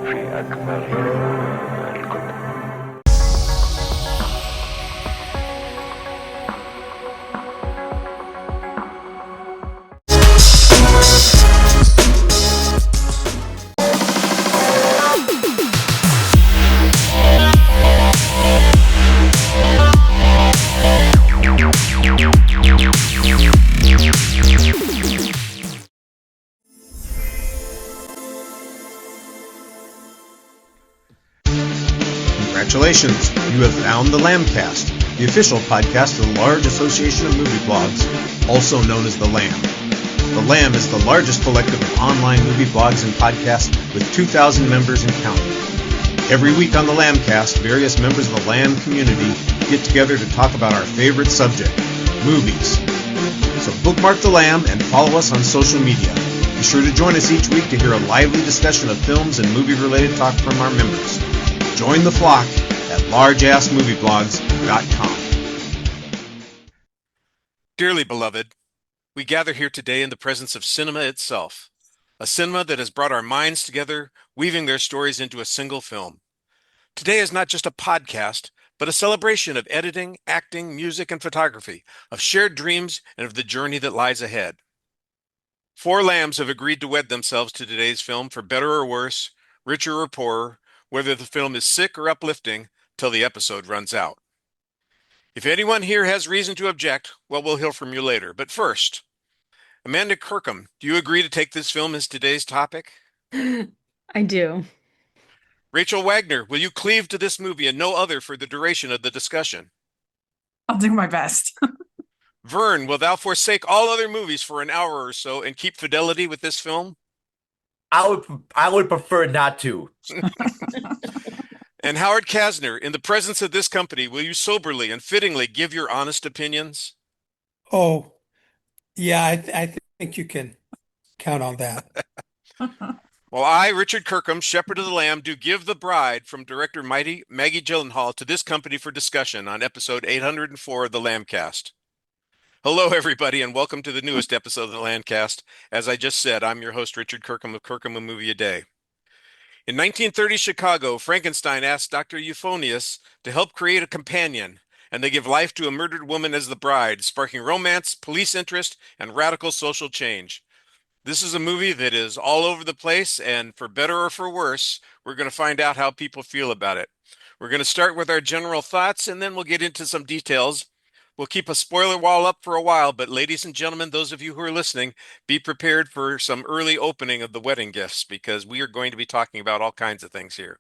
في أكبر الكتب. Congratulations, you have found the Lambcast, the official podcast of the large association of movie blogs, also known as the Lamb. The Lamb is the largest collective of online movie blogs and podcasts with 2,000 members and counting. Every week on the Lambcast, various members of the Lamb community get together to talk about our favorite subject, movies. So bookmark the Lamb and follow us on social media. Be sure to join us each week to hear a lively discussion of films and movie-related talk from our members. Join the flock at largeassmovieblogs.com. Dearly beloved, we gather here today in the presence of cinema itself, a cinema that has brought our minds together, weaving their stories into a single film. Today is not just a podcast, but a celebration of editing, acting, music, and photography, of shared dreams, and of the journey that lies ahead. 4 lambs have agreed to wed themselves to today's film for better or worse, richer or poorer, whether the film is sick or uplifting, till the episode runs out. If anyone here has reason to object, well, we'll hear from you later. But first, Amanda Kirkham, do you agree to take this film as today's topic? I do. Rachel Wagner, will you cleave to this movie and no other for the duration of the discussion? I'll do my best. Vern, will thou forsake all other movies for an hour or so and keep fidelity with this film? I would prefer not to. And Howard Casner, in the presence of this company, will you soberly and fittingly give your honest opinions? Oh, yeah, I think you can count on that. Well, I, Richard Kirkham, Shepherd of the Lamb, do give The Bride from director Maggie Gyllenhaal to this company for discussion on episode 804 of the Lambcast. Hello, everybody, and welcome to the newest episode of the Lambcast. As I just said, I'm your host, Richard Kirkham of Kirkham, A Movie a Day. In 1930 Chicago, Frankenstein asked Dr. Euphonius to help create a companion, and they give life to a murdered woman as the bride, sparking romance, police interest, and radical social change. This is a movie that is all over the place, and for better or for worse, we're going to find out how people feel about it. We're going to start with our general thoughts, and then we'll get into some details. We'll keep a spoiler wall up for a while, but ladies and gentlemen, those of you who are listening, be prepared for some early opening of the wedding gifts, because we are going to be talking about all kinds of things here.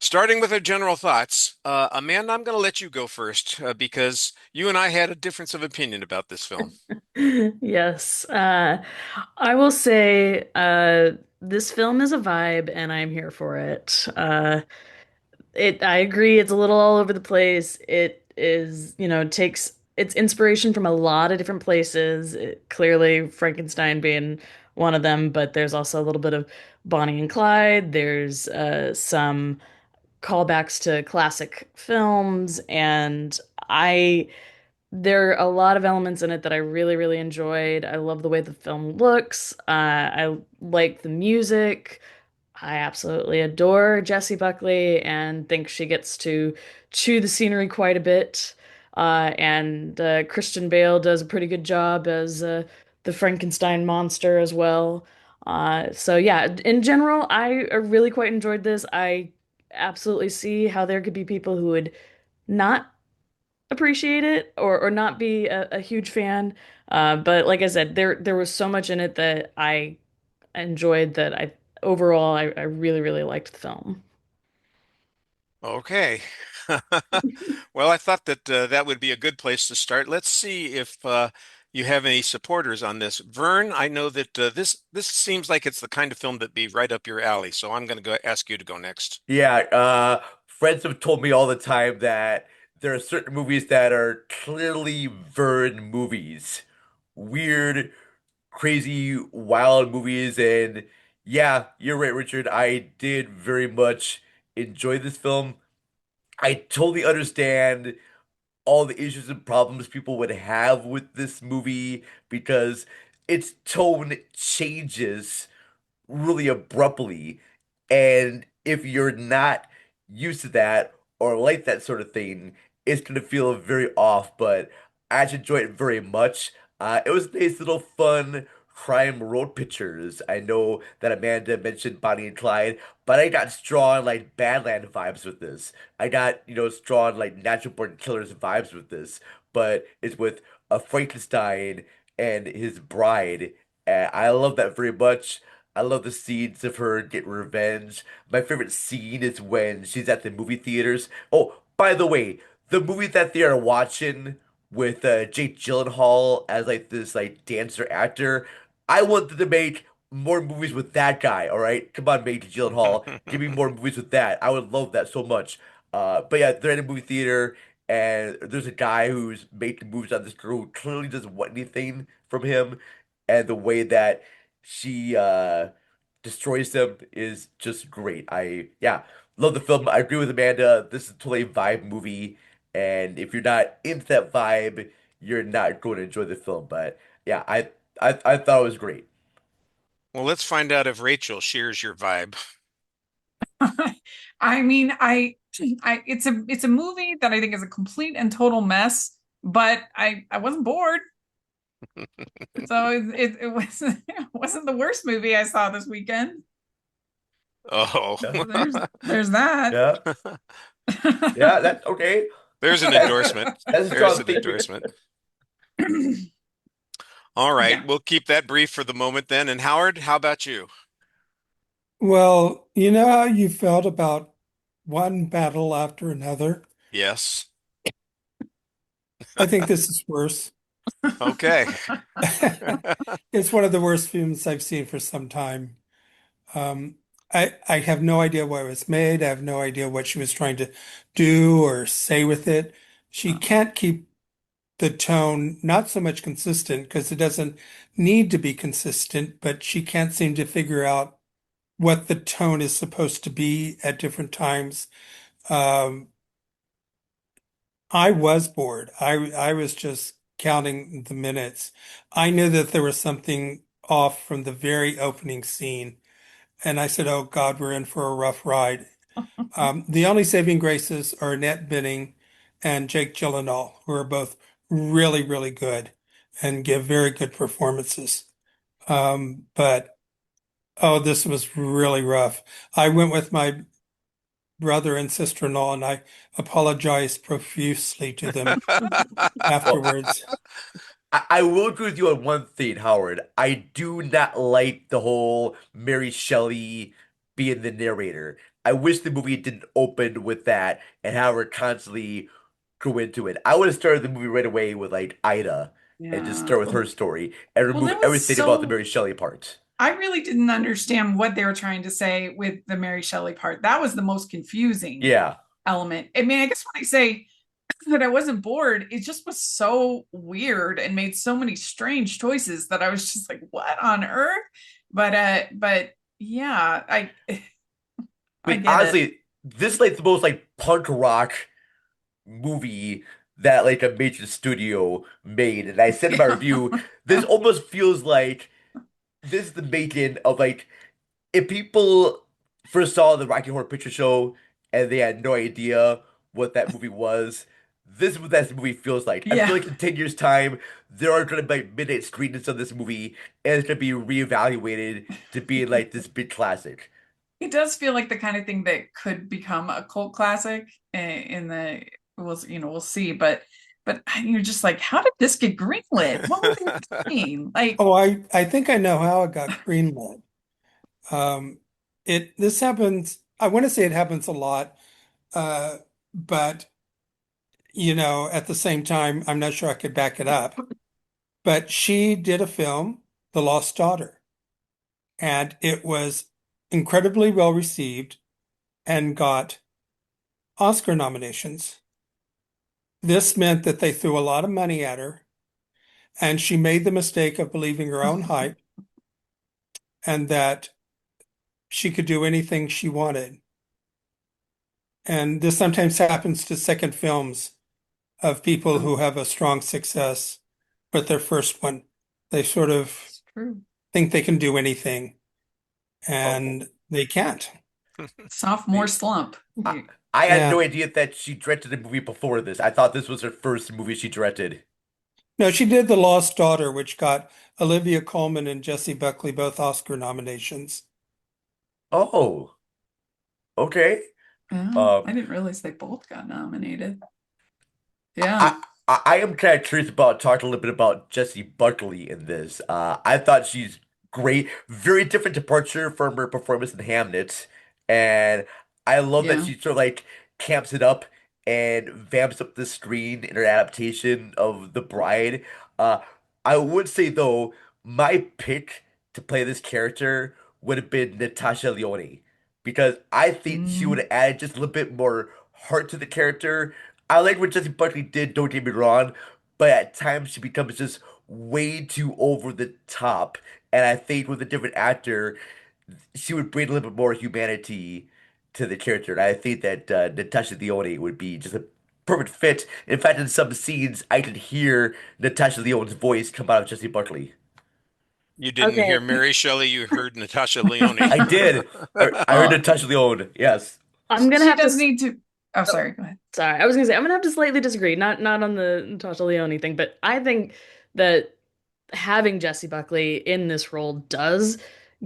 Starting with our general thoughts, Amanda, I'm going to let you go first because you and I had a difference of opinion about this film. Yes. I will say this film is a vibe and I'm here for it. I agree, it's a little all over the place. It is, takes its inspiration from a lot of different places. Clearly, Frankenstein being one of them, but there's also a little bit of Bonnie and Clyde. There's some callbacks to classic films, and I there are a lot of elements in it that I really, really enjoyed. I love the way the film looks. I like the music. I absolutely adore Jessie Buckley and think she gets to chew the scenery quite a bit. And Christian Bale does a pretty good job as the Frankenstein monster as well. So yeah, in general, I really quite enjoyed this. I absolutely see how there could be people who would not appreciate it or not be a huge fan. But like I said, there was so much in it that I enjoyed that I really, really liked the film. Okay. Well, I thought that that would be a good place to start. Let's see if you have any supporters on this. Vern, I know that this seems like it's the kind of film that'd be right up your alley, so I'm going to go ask you to go next. Yeah, friends have told me all the time that there are certain movies that are clearly Vern movies. Weird, crazy, wild movies. And yeah, you're right, Richard. I did very much enjoy this film. I totally understand all the issues and problems people would have with this movie because its tone changes really abruptly. And if you're not used to that or like that sort of thing, it's going to feel very off. But I actually enjoyed it very much. It was nice little fun crime road pictures. I know that Amanda mentioned Bonnie and Clyde, but I got strong like Badland vibes with this. I got, strong like Natural Born Killers vibes with this. But it's with a Frankenstein and his bride. And I love that very much. I love the scenes of her getting revenge. My favorite scene is when she's at the movie theaters. Oh, by the way, the movie that they are watching with Jake Gyllenhaal as like this like dancer actor, I want them to make more movies with that guy. All right, come on, Maggie Gyllenhaal, give me more movies with that. I would love that so much. But yeah, they're in a movie theater, and there's a guy who's making movies on this girl who clearly doesn't want anything from him, and the way that she destroys them is just great. Yeah, love the film. I agree with Amanda. This is totally a vibe movie, and if you're not into that vibe, you're not going to enjoy the film. But yeah, I thought it was great. Well, let's find out if Rachel shares your vibe. I mean, it's a movie that I think is a complete and total mess, but I wasn't bored. So it wasn't the worst movie I saw this weekend. Oh, Yeah, There's that. yeah, yeah. That's okay. there's an That's endorsement. a There's strong an statement. endorsement. All right, Yeah. we'll keep that brief for the moment then. And Howard, how about you? Well, you know how you felt about one battle after another? Yes. I think this is worse. Okay. It's one of the worst films I've seen for some time. Um, I have no idea why it was made. I have no idea what she was trying to do or say with it. She can't keep the tone not so much consistent because it doesn't need to be consistent, but she can't seem to figure out what the tone is supposed to be at different times. Um, I was bored. I was just counting the minutes. I knew that there was something off from the very opening scene, and I said, "Oh God, we're in for a rough ride." The only saving graces are Annette Bening and Jake Gyllenhaal, who are both really, really good and give very good performances. But oh, this was really rough. I went with my brother and sister-in-law, and I apologized profusely to them Well, afterwards. I will agree with you on one thing, Howard. I do not like the whole Mary Shelley being the narrator. I wish the movie didn't open with that and have her constantly go into it. I would have started the movie right away with like Ida and just Yeah. start with her story and Well, remove that was everything about the so. Mary Shelley part. I really didn't understand what they were trying to say with the Mary Shelley part. That was the most confusing Yeah. element. I mean, I guess when I say that I wasn't bored, it just was so weird and made so many strange choices that I was just like, what on earth? But yeah, I I mean, get it. honestly, this is like the most like punk rock movie that like a major studio made. And I said in my review, this almost feels like this is the making of like if people first saw the Rocky Horror Picture Show and they had no idea what that movie was, this is what that movie feels like. I feel Yeah. like in 10 years' time, there are going to be like midnight screenings of this movie, and it's going to be reevaluated to be like this big classic. It does feel like the kind of thing that could become a cult classic in the we'll see, but you're just like, how did this get greenlit? What were they thinking? Like, Oh, I think I know how it got greenlit. Um, this happens. I want to say it happens a lot, uh, but at the same time, I'm not sure I could back it up. But she did a film, The Lost Daughter, and it was incredibly well received and got Oscar nominations. This meant that they threw a lot of money at her, and she made the mistake of believing her own hype and that she could do anything she wanted. And this sometimes happens to second films of people who have a strong success with their first one. They sort of it's true. think they can do anything, Oh, and they can't. Sophomore slump. I, I had no Yeah. idea that she directed a movie before this. I thought this was her first movie she directed. No, she did The Lost Daughter, which got Olivia Colman and Jessie Buckley both Oscar nominations. Oh, okay. Oh, Um, I didn't realize they both got nominated. I, Yeah. I am kind of curious about talking a little bit about Jessie Buckley in this. I thought she's great, very different departure from her performance in Hamnet, and I love that Yeah. she sort of like camps it up and vamps up the screen in her adaptation of The Bride. Uh, I would say though, my pick to play this character would have been Natasha Lyonne because I think she would Mm. have added just a little bit more heart to the character. I like what Jessie Buckley did, don't get me wrong, but at times she becomes just way too over the top. And I think with a different actor, she would bring a little bit more humanity to the character. And I think that Natasha Lyonne would be just a perfect fit. In fact, in some scenes, I could hear Natasha Lyonne's voice come out of Jessie Buckley. You didn't Okay. hear Mary Shelley, you heard Natasha Lyonne. I did. I heard Well, Natasha Lyonne. Yes. I'm gonna she have to. does need to. Oh, sorry. Go ahead. Sorry, I was gonna say I'm gonna have to slightly disagree. Not on the Natasha Lyonne thing, but I think that having Jessie Buckley in this role does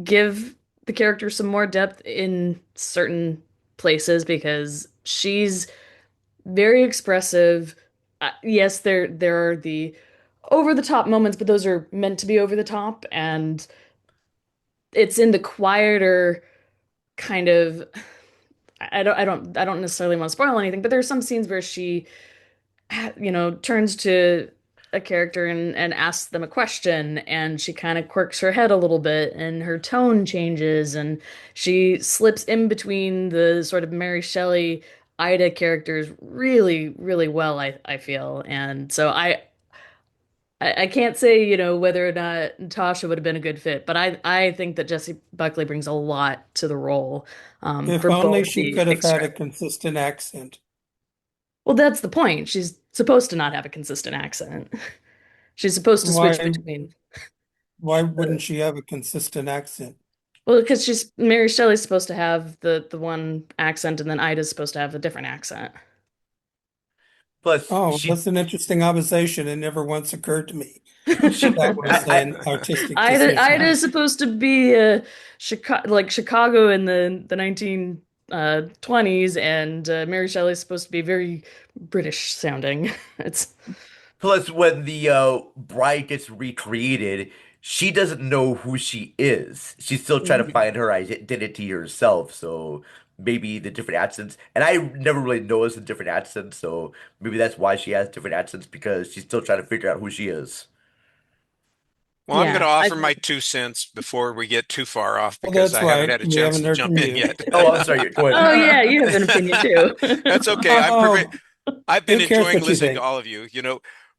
give the character some more depth in certain places because she's very expressive. Yes, there are the over the top moments, but those are meant to be over the top, and it's in the quieter kind of. I don't necessarily want to spoil anything, but there are some scenes where she turns to a character and asks them a question, and she kind of quirks her head a little bit, and her tone changes, and she slips in between the sort of Mary Shelley, Ida characters really, really well, I feel. And so I can't say, whether or not Natasha would have been a good fit, but I think that Jessie Buckley brings a lot to the role, If for only both she the could have had a extra. consistent accent. Well, that's the point. She's supposed to not have a consistent accent. She's supposed to switch Why, between. why uh, wouldn't she have a consistent accent? Well, because she's Mary Shelley's supposed to have the one accent, and then Ida's supposed to have a different accent. Plus, Oh, she that's an interesting observation. It never once occurred to me. she That was I an artistic Ida decision. is supposed to be Chicago, like Chicago in the 1920s, and Mary Shelley's supposed to be very British sounding. It's Plus, when the bride gets recreated, she doesn't know who she is. She's still trying to find her identity herself. So maybe the different accents, and I never really noticed the different accents. So maybe that's why she has different accents because she's still trying to figure out who she is. Well, I'm going yeah. to offer my 2 cents before we get too far off Well, because that's I haven't right. had a We chance haven't to heard jump from in you. yet. Oh, I'm sorry. Go Oh ahead. yeah, you have an opinion too. That's okay. Oh, I've been who cares enjoying what you listening to think? all of you.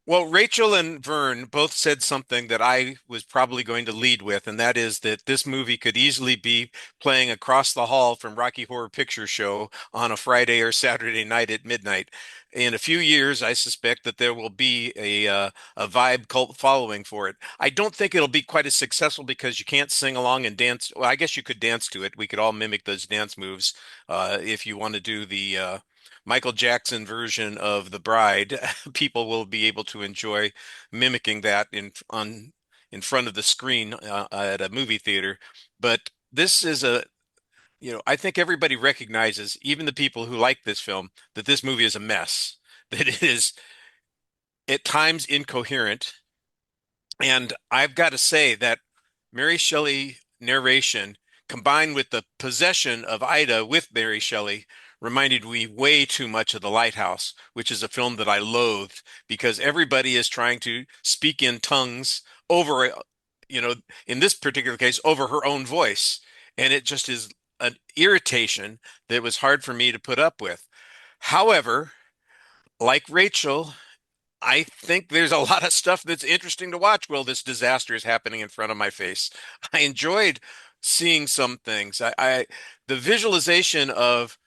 Well, Rachel and Vern both said something that I was probably going to lead with, and that is that this movie could easily be playing across the hall from Rocky Horror Picture Show on a Friday or Saturday night at midnight. In a few years, I suspect that there will be a vibe cult following for it. I don't think it'll be quite as successful because you can't sing along and dance. Well, I guess you could dance to it. We could all mimic those dance moves if you want to do the Michael Jackson version of The Bride. People will be able to enjoy mimicking that in front of the screen at a movie theater. But this is I think everybody recognizes, even the people who like this film, that this movie is a mess, that it is at times incoherent. And I've got to say that Mary Shelley narration combined with the possession of Ida with Mary Shelley reminded me way too much of The Lighthouse, which is a film that I loathed because everybody is trying to speak in tongues over, you know, in this particular case, over her own voice. And it just is an irritation that was hard for me to put up with. However, like Rachel, I think there's a lot of stuff that's interesting to watch while this disaster is happening in front of my face. I enjoyed seeing some things. The visualization of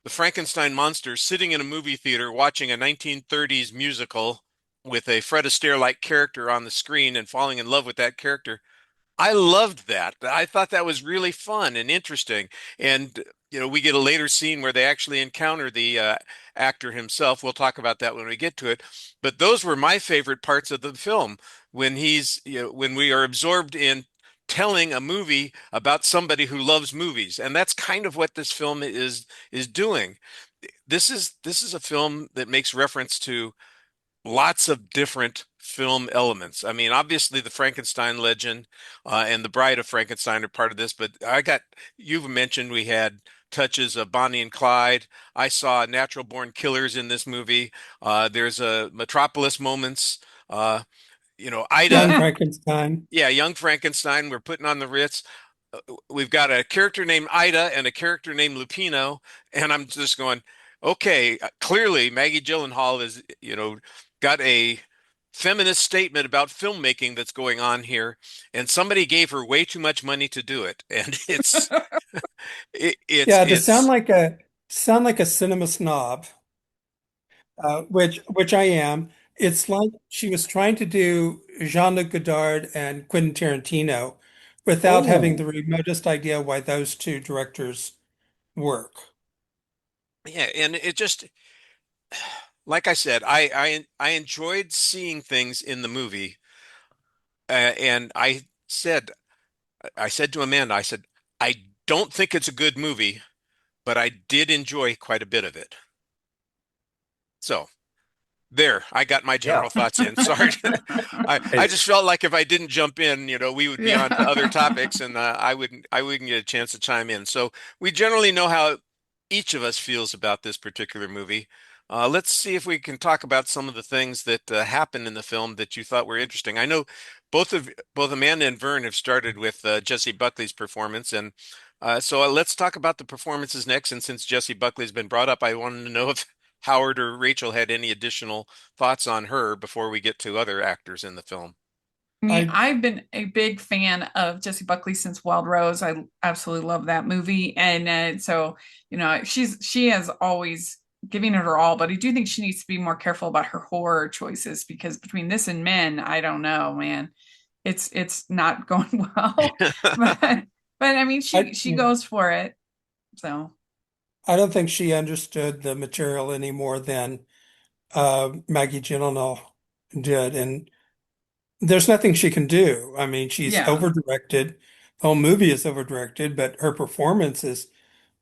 the Frankenstein monster sitting in a movie theater watching a 1930s musical with a Fred Astaire-like character on the screen and falling in love with that character. I loved that. I thought that was really fun and interesting. And we get a later scene where they actually encounter the actor himself. We'll talk about that when we get to it. But those were my favorite parts of the film when when we are absorbed in telling a movie about somebody who loves movies, and that's kind of what this film is doing. This is a film that makes reference to lots of different film elements. I mean, obviously the Frankenstein legend and the Bride of Frankenstein are part of this, but you've mentioned we had touches of Bonnie and Clyde. I saw Natural Born Killers in this movie. There's a Metropolis moments. Young Ida, Frankenstein. yeah, Young Frankenstein. We're putting on the Ritz. We've got a character named Ida and a character named Lupino, and I'm just going, okay, clearly Maggie Gyllenhaal is, got a feminist statement about filmmaking that's going on here, and somebody gave her way too much money to do it, and Yeah, to it's sound like a cinema snob, which I am. It's like she was trying to do Jean-Luc Godard and Quentin Tarantino without having Oh, the remotest idea why those two directors work. yeah, and it just like I said, I enjoyed seeing things in the movie, and I said to Amanda, I said, I don't think it's a good movie, but I did enjoy quite a bit of it. So there, I got my yeah. general thoughts in. Sorry. I Hey, just felt like if I didn't jump in, we would be on to other Yeah. topics and I wouldn't get a chance to chime in. So we generally know how each of us feels about this particular movie. Let's see if we can talk about some of the things that happened in the film that you thought were interesting. I know both Amanda and Vern have started with Jessie Buckley's performance, and so let's talk about the performances next. And since Jessie Buckley's been brought up, I wanted to know if Howard or Rachel had any additional thoughts on her before we get to other actors in the film. I I've been a big fan of Jessie Buckley since Wild Rose. I absolutely love that movie, and so she has always giving it her all. But I do think she needs to be more careful about her horror choices because between this and Men, I don't know, man, it's not going well. But I mean, I she goes for it. So I don't think she understood the material any more than Maggie Gyllenhaal did, and there's nothing she can do. I mean, she's yeah. over-directed. The whole movie is over-directed, but her performance is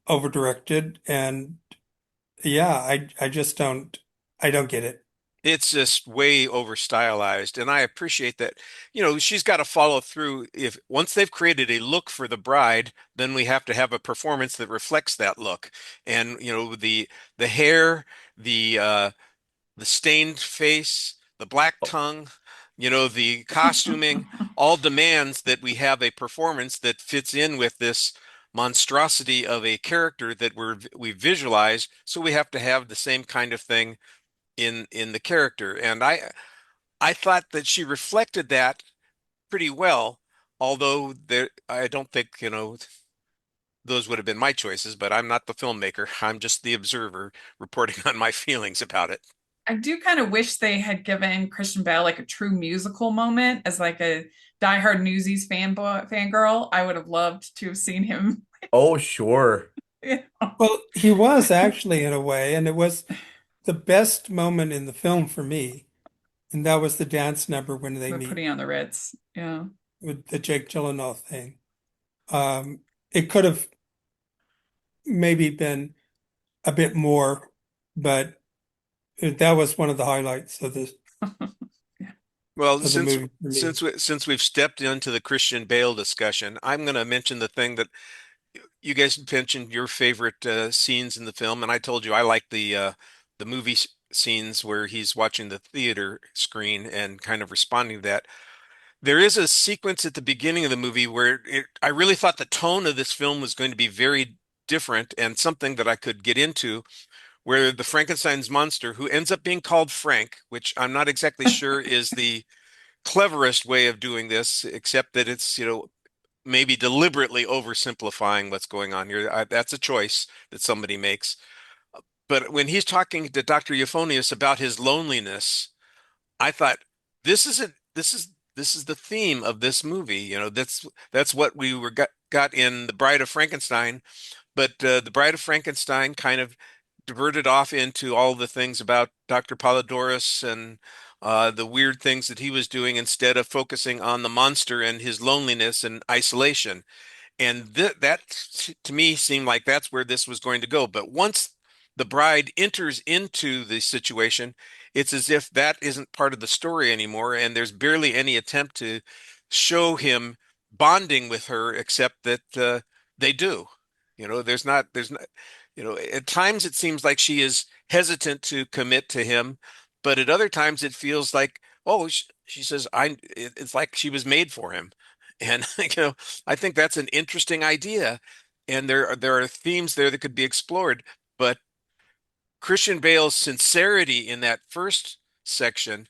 over-directed, and yeah, I just I don't get it. It's just way over stylized, and I appreciate that. She's got to follow through. If once they've created a look for the bride, then we have to have a performance that reflects that look. And the hair, the stained face, the black tongue, the costuming, all demands that we have a performance that fits in with this monstrosity of a character that we visualize. So we have to have the same kind of thing in the character. And I thought that she reflected that pretty well, although I don't think, those would have been my choices, but I'm not the filmmaker. I'm just the observer reporting on my feelings about it. I do kind of wish they had given Christian Bale like a true musical moment as like a diehard Newsies fangirl. I would have loved to have seen him. oh, sure. You know, Well, he was actually in a way, and it was the best moment in the film for me, and that was the dance number when they the meet putting on the Ritz. Yeah. with the Jake Gyllenhaal thing. It could have maybe been a bit more, but that was one of the highlights Well, of the since movie for me. since we, since we've stepped into the Christian Bale discussion, I'm going to mention the thing that you guys mentioned your favorite scenes in the film, and I told you I like the movie scenes where he's watching the theater screen and kind of responding to that. There is a sequence at the beginning of the movie where I really thought the tone of this film was going to be very different and something that I could get into, where the Frankenstein's monster, who ends up being called Frank, which I'm not exactly sure is the cleverest way of doing this, except that it's, maybe deliberately oversimplifying what's going on here. That's a choice that somebody makes. But when he's talking to Dr. Euphonius about his loneliness, I thought this is it. This is the theme of this movie. That's what we got in The Bride of Frankenstein. But The Bride of Frankenstein kind of diverted off into all the things about Dr. Polydorus and the weird things that he was doing instead of focusing on the monster and his loneliness and isolation. And that to me seemed like that's where this was going to go. But once the bride enters into the situation, it's as if that isn't part of the story anymore, and there's barely any attempt to show him bonding with her, except that they do. There's not, at times it seems like she is hesitant to commit to him, but at other times it feels like, oh, she says, it's like she was made for him. And I think that's an interesting idea, and there are themes there that could be explored. But Christian Bale's sincerity in that first section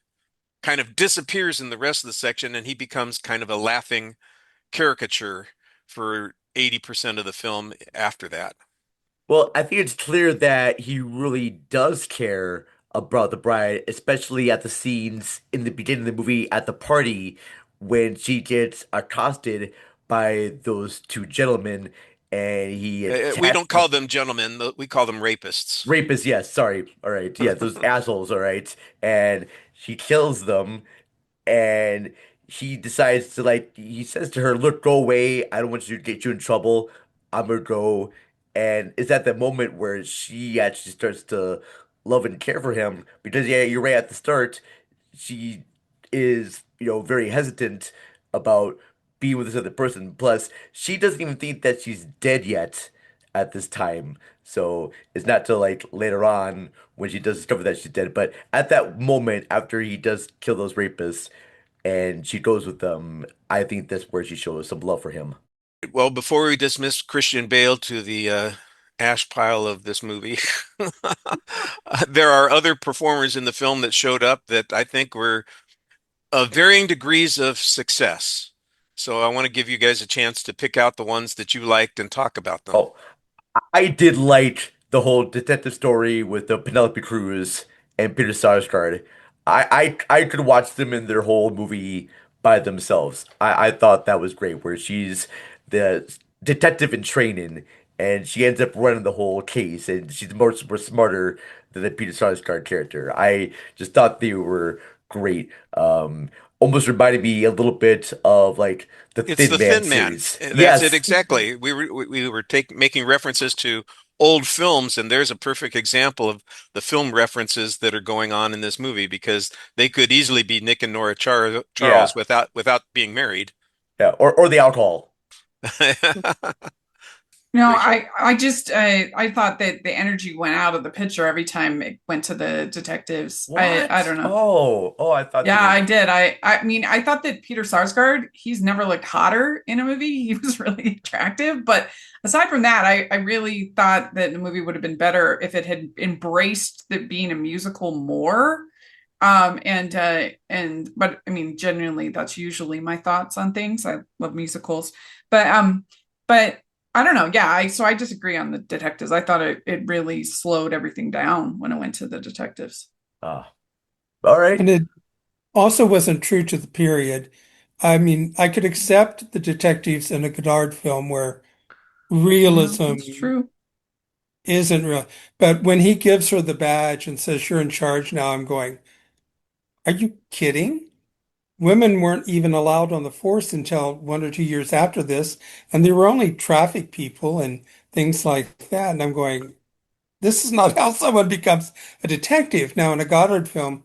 kind of disappears in the rest of the section, and he becomes kind of a laughing caricature for 80% of the film after that. Well, I think it's clear that he really does care about the bride, especially at the scenes in the beginning of the movie at the party when she gets accosted by those two gentlemen and he We attacks don't call them gentlemen, we call them rapists. rapists. Yes, sorry. All right. Yeah, those assholes. All right. And she kills them and he decides to he says to her, "Look, go away. I don't want you to get you in trouble. I'm gonna go." And it's at that moment where she actually starts to love and care for him because yeah, you're right at the start. She is, very hesitant about being with this other person. Plus, she doesn't even think that she's dead yet at this time. So it's not till later on when she does discover that she's dead. But at that moment, after he does kill those rapists, and she goes with them, I think that's where she shows some love for him. Well, before we dismiss Christian Bale to the ash pile of this movie, there are other performers in the film that showed up that I think were of varying degrees of success. So I want to give you guys a chance to pick out the ones that you liked and talk about them. Oh, I did like the whole detective story with the Penelope Cruz and Peter Sarsgaard. I could watch them in their whole movie by themselves. I thought that was great, where she's the detective in training and she ends up running the whole case and she's more smarter than the Peter Sarsgaard character. I just thought they were great. Almost reminded me a little bit of the It's Thin the Man Thin Man. series. That's it Yes. exactly. We were making references to old films, and there's a perfect example of the film references that are going on in this movie because they could easily be Nick and Nora Yeah. Charles without being married. Yeah. Or the alcohol. No, Rachel. I thought that the energy went out of the picture every time it went to the detectives. I What? don't know. Oh, I thought they Yeah, were. I did. I mean, I thought that Peter Sarsgaard, he's never looked hotter in a movie. He was really attractive. But aside from that, I really thought that the movie would have been better if it had embraced that being a musical more. But I mean, genuinely, that's usually my thoughts on things. I love musicals. But I don't know. Yeah, I disagree on the detectives. I thought it really slowed everything down when it went to the detectives. Ah, all And right. it also wasn't true to the period. I mean, I could accept the detectives in a Godard film where Yeah, realism that's true. isn't real. But when he gives her the badge and says, "You're in charge now," I'm going, "Are you kidding?" Women weren't even allowed on the force until 1 or 2 years after this, and they were only traffic people and things like that. And I'm going, this is not how someone becomes a detective. Now, in a Goddard film,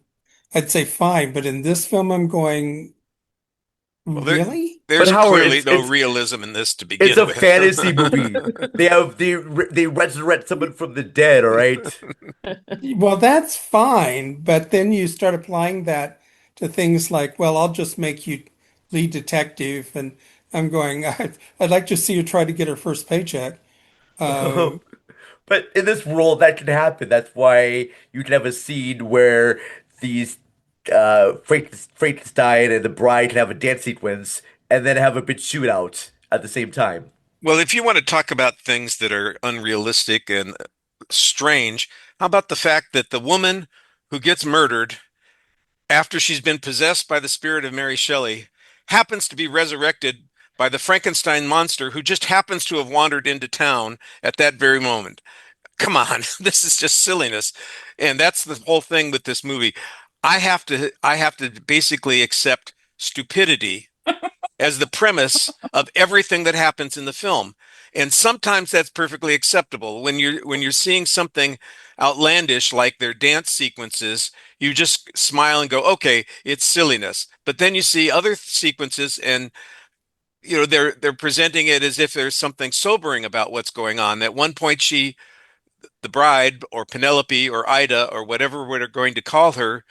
I'd say fine, but in this film, I'm going, Well, really? But there's Howard, clearly it's no it's realism in this to it's begin a with. fantasy movie. They resurrect someone from the dead, all right? Well, that's fine, but then you start applying that to things like, well, I'll just make you lead detective, and I'm going, I'd like to see her try to get her first paycheck. Uh, But in this world, that can happen. That's why you can have a scene where these Frankenstein and the bride can have a dance sequence and then have a big shootout at the same time. Well, if you want to talk about things that are unrealistic and strange, how about the fact that the woman who gets murdered after she's been possessed by the spirit of Mary Shelley happens to be resurrected by the Frankenstein monster who just happens to have wandered into town at that very moment. Come on, this is just silliness. And that's the whole thing with this movie. I have to basically accept stupidity as the premise of everything that happens in the film. And sometimes that's perfectly acceptable. When you're seeing something outlandish like their dance sequences, you just smile and go, "Okay, it's silliness." But then you see other sequences and they're presenting it as if there's something sobering about what's going on. At one point the bride or Penelope or Ida or whatever we're going to call her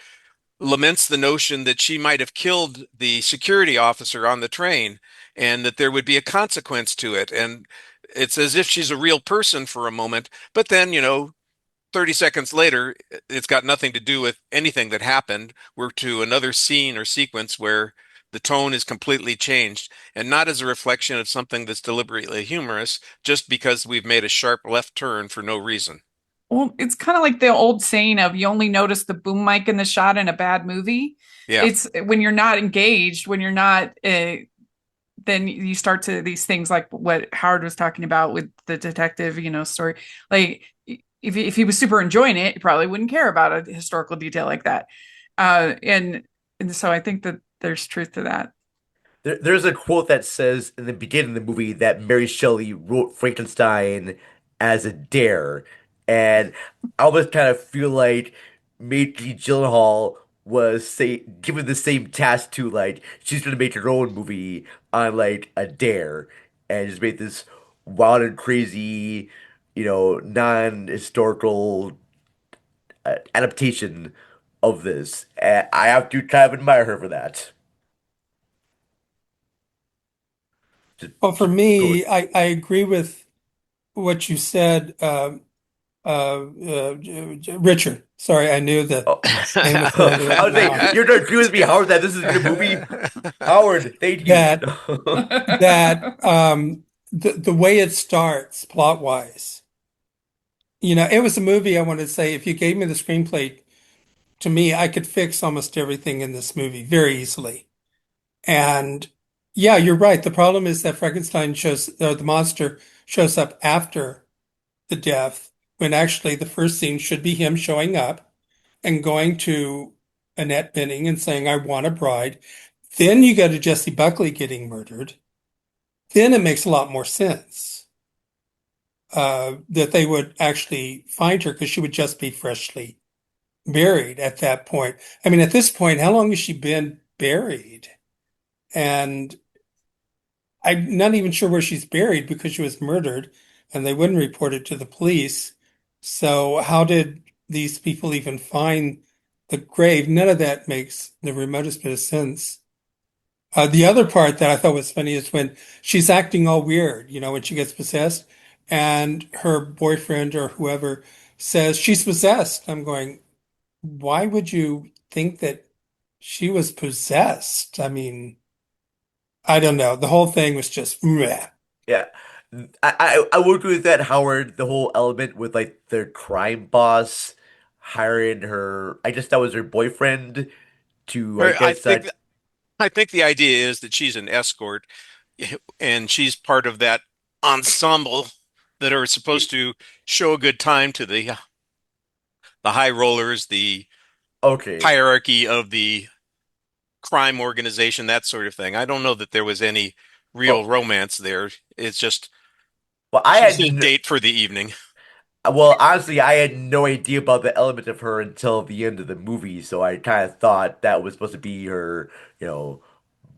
laments the notion that she might have killed the security officer on the train and that there would be a consequence to it. And it's as if she's a real person for a moment, but then, 30 seconds later, it's got nothing to do with anything that happened. We're to another scene or sequence where the tone is completely changed and not as a reflection of something that's deliberately humorous, just because we've made a sharp left turn for no reason. Well, it's kind of like the old saying of you only notice the boom mic in the shot in a bad movie. Yeah. It's when you're not engaged, when you're not, then you start to these things like what Howard was talking about with the detective, story. Like if he was super enjoying it, he probably wouldn't care about a historical detail like that. And so I think that there's truth to that. There's a quote that says in the beginning of the movie that Mary Shelley wrote Frankenstein as a dare, and I almost kind of feel like Maggie Gyllenhaal was given the same task to like she's gonna make her own movie on like a dare, and just made this wild and crazy, non-historical adaptation of this. And I have to kind of admire her for that. Just Well, for keep going. me, I agree with what you said, Richard. Sorry, I knew the Oh. name was going to I leave would my say mouth. you're not agree with me, Howard, that this is a good movie. Howard, thank you. That that the way it starts plot wise, it was a movie. I want to say if you gave me the screenplay to me, I could fix almost everything in this movie very easily. And yeah, you're right. The problem is that the monster shows up after the death, when actually the first scene should be him showing up and going to Annette Bening and saying, I want a bride. Then you go to Jessie Buckley getting murdered. Then it makes a lot more sense that they would actually find her because she would just be freshly buried at that point. I mean, at this point, how long has she been buried? And I'm not even sure where she's buried because she was murdered and they wouldn't report it to the police. So how did these people even find the grave? None of that makes the remotest bit of sense. The other part that I thought was funny is when she's acting all weird, when she gets possessed and her boyfriend or whoever says she's possessed. I'm going, why would you think that she was possessed? I mean, I don't know. The whole thing was just meh. Yeah. I would agree with that, Howard. The whole element with like their crime boss hiring her, I guess that was her boyfriend to, I I guess, think I think the idea is that she's an escort and she's part of that ensemble that are supposed to show a good time to the high rollers, the okay. hierarchy of the crime organization, that sort of thing. I don't know that there was any real Well, romance there. It's just well, she's a date for the evening. honestly, I had no idea about the element of her until the end of the movie, so I kind of thought that was supposed to be her, you know,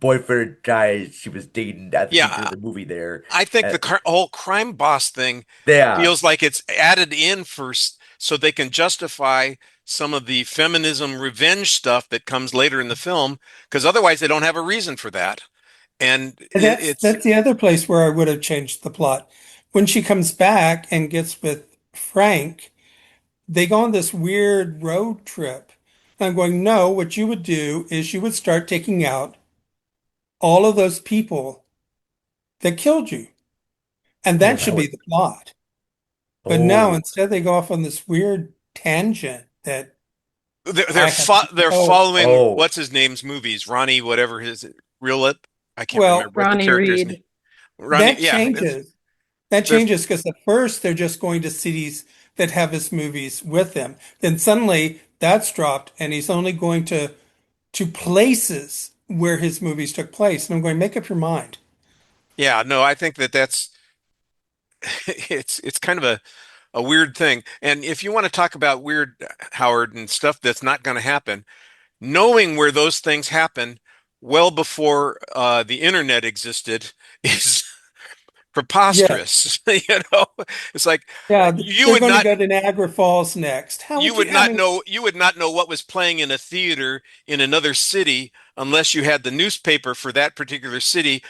boyfriend guy she was dating at the beginning Yeah, of the movie there. I think Uh, the whole crime boss thing yeah. feels like it's added in first so they can justify some of the feminism revenge stuff that comes later in the film, because otherwise they don't have a reason for that. And And it's that's the other place where I would have changed the plot. When she comes back and gets with Frank, they go on this weird road trip. And I'm going, no, what you would do is you would start taking out all of those people that killed you. And that should be Oh, the plot. But no, oh, instead they go off on this weird tangent that they're I have they're no, following oh. what's his name's movies, Ronnie, whatever his real lip. I can't Well, remember what the Ronnie character's name. Reed. Ronnie, that yeah, changes. That there's changes because at first they're just going to cities that have his movies with them. Then suddenly that's dropped, and he's only going to places where his movies took place. And I'm going, make up your mind. yeah, no, I think that's it's kind of a weird thing. And if you want to talk about weird, Howard, and stuff that's not going to happen, knowing where those things happen well before the internet existed is Yeah, preposterous. It's like yeah, you they're would going to not go to Niagara Falls next. How would you? I mean, you would not know what was playing in a theater in another city unless you had the newspaper for that particular city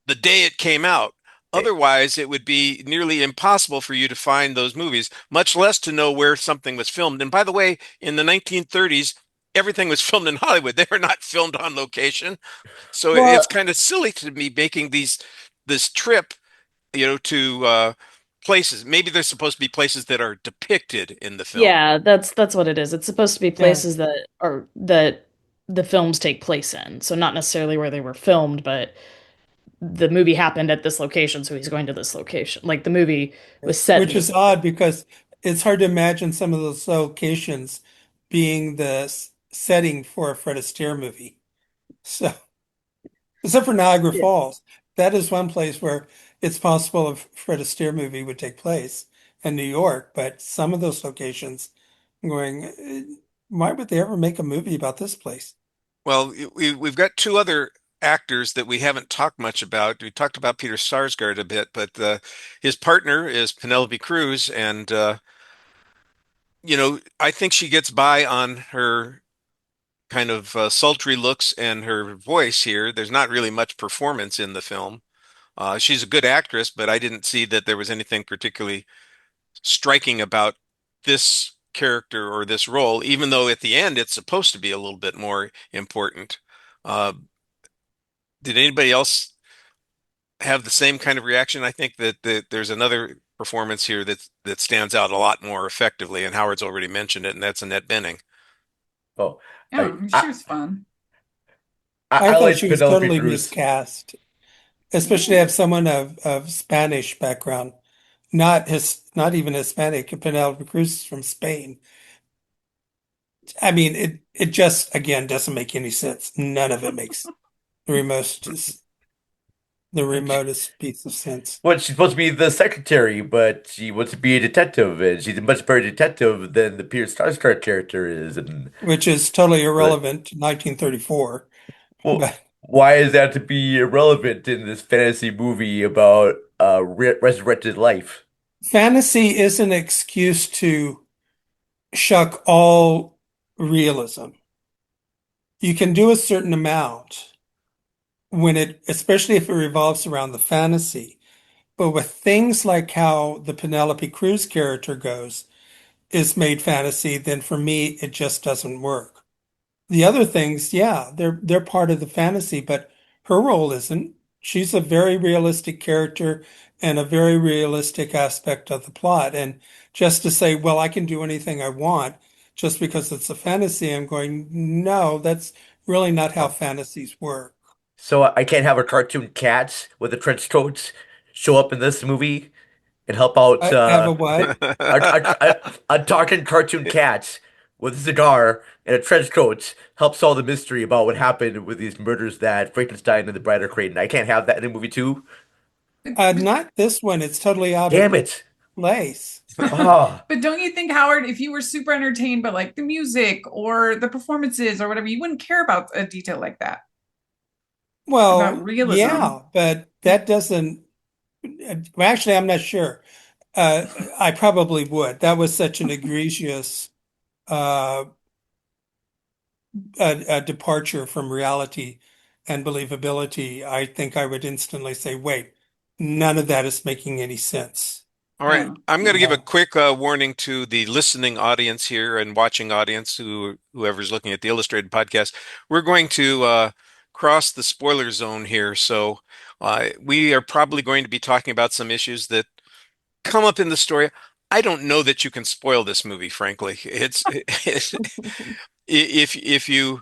the day it came out. Otherwise, it would be nearly impossible for you to find those movies, much less to know where something was filmed. And by the way, in the 1930s, everything was filmed in Hollywood. They were not filmed on location. So it's Well, kind of silly to be making this trip, to places. Maybe they're supposed to be places that are depicted in the film. Yeah, that's what it is. It's supposed to be yeah. places that the films take place in. So not necessarily where they were filmed, but the movie happened at this location, so he's going to this location. Like the movie was set in Which this is odd because it's hard to imagine some of those locations being the setting for a Fred Astaire movie. So, except for Niagara Yeah. Falls, that is one place where it's possible a Fred Astaire movie would take place in New York. But some of those locations, I'm going, why would they ever make a movie about this place? Well, we've got two other actors that we haven't talked much about. We talked about Peter Sarsgaard a bit, but his partner is Penelope Cruz, and I think she gets by on her kind of sultry looks and her voice here. There's not really much performance in the film. She's a good actress, but I didn't see that there was anything particularly striking about this character or this role, even though at the end it's supposed to be a little bit more important. Uh, did anybody else have the same kind of reaction? I think that there's another performance here that stands out a lot more effectively, and Howard's already mentioned it, and that's Annette Bening. oh, Yeah, I she I, was fun. I I thought like she was Penelope totally Cruz. miscast, especially to have someone of Spanish background, not even Hispanic. Penelope Cruz is from Spain. I mean, it just again doesn't make any sense. None of it makes the remotest the remotest piece of sense, Well, she's supposed to be the secretary, but she wants to be a detective, and she's a much better detective than the Peter Sarsgaard character is. And which is totally but, irrelevant to 1934. well, But why is that to be irrelevant in this fantasy movie about resurrected life? fantasy is an excuse to shuck all realism. You can do a certain amount especially if it revolves around the fantasy. But with things like how the Penelope Cruz character goes is made fantasy, then for me it just doesn't work. The other things, yeah, they're part of the fantasy, but her role isn't. She's a very realistic character and a very realistic aspect of the plot. And just to say, well, I can do anything I want just because it's a fantasy, I'm going, no, that's really not how Oh, fantasies work. so I can't have a cartoon cat with a trench coat show up in this movie and help out I have a what? a talking cartoon cat with a cigar and a trench coat help solve the mystery about what happened with these murders that Frankenstein and the Bride are creating. I can't have that in a movie too. But, Not this one. It's totally out of Damn it. place. Ah, but don't you think, Howard, if you were super entertained by like the music or the performances or whatever, you wouldn't care about a detail like that, about Well, realism? yeah, but that doesn't. Well, actually, I'm not sure. Uh, I probably would. That was such an egregious uh, a departure from reality and believability. I think I would instantly say, wait, none of that is making any sense. All right, Yeah. I'm going to give a Yeah. quick warning to the listening audience here and watching audience, whoever's looking at the illustrated podcast. We're going to cross the spoiler zone here, so we are probably going to be talking about some issues that come up in the story. I don't know that you can spoil this movie, frankly. If you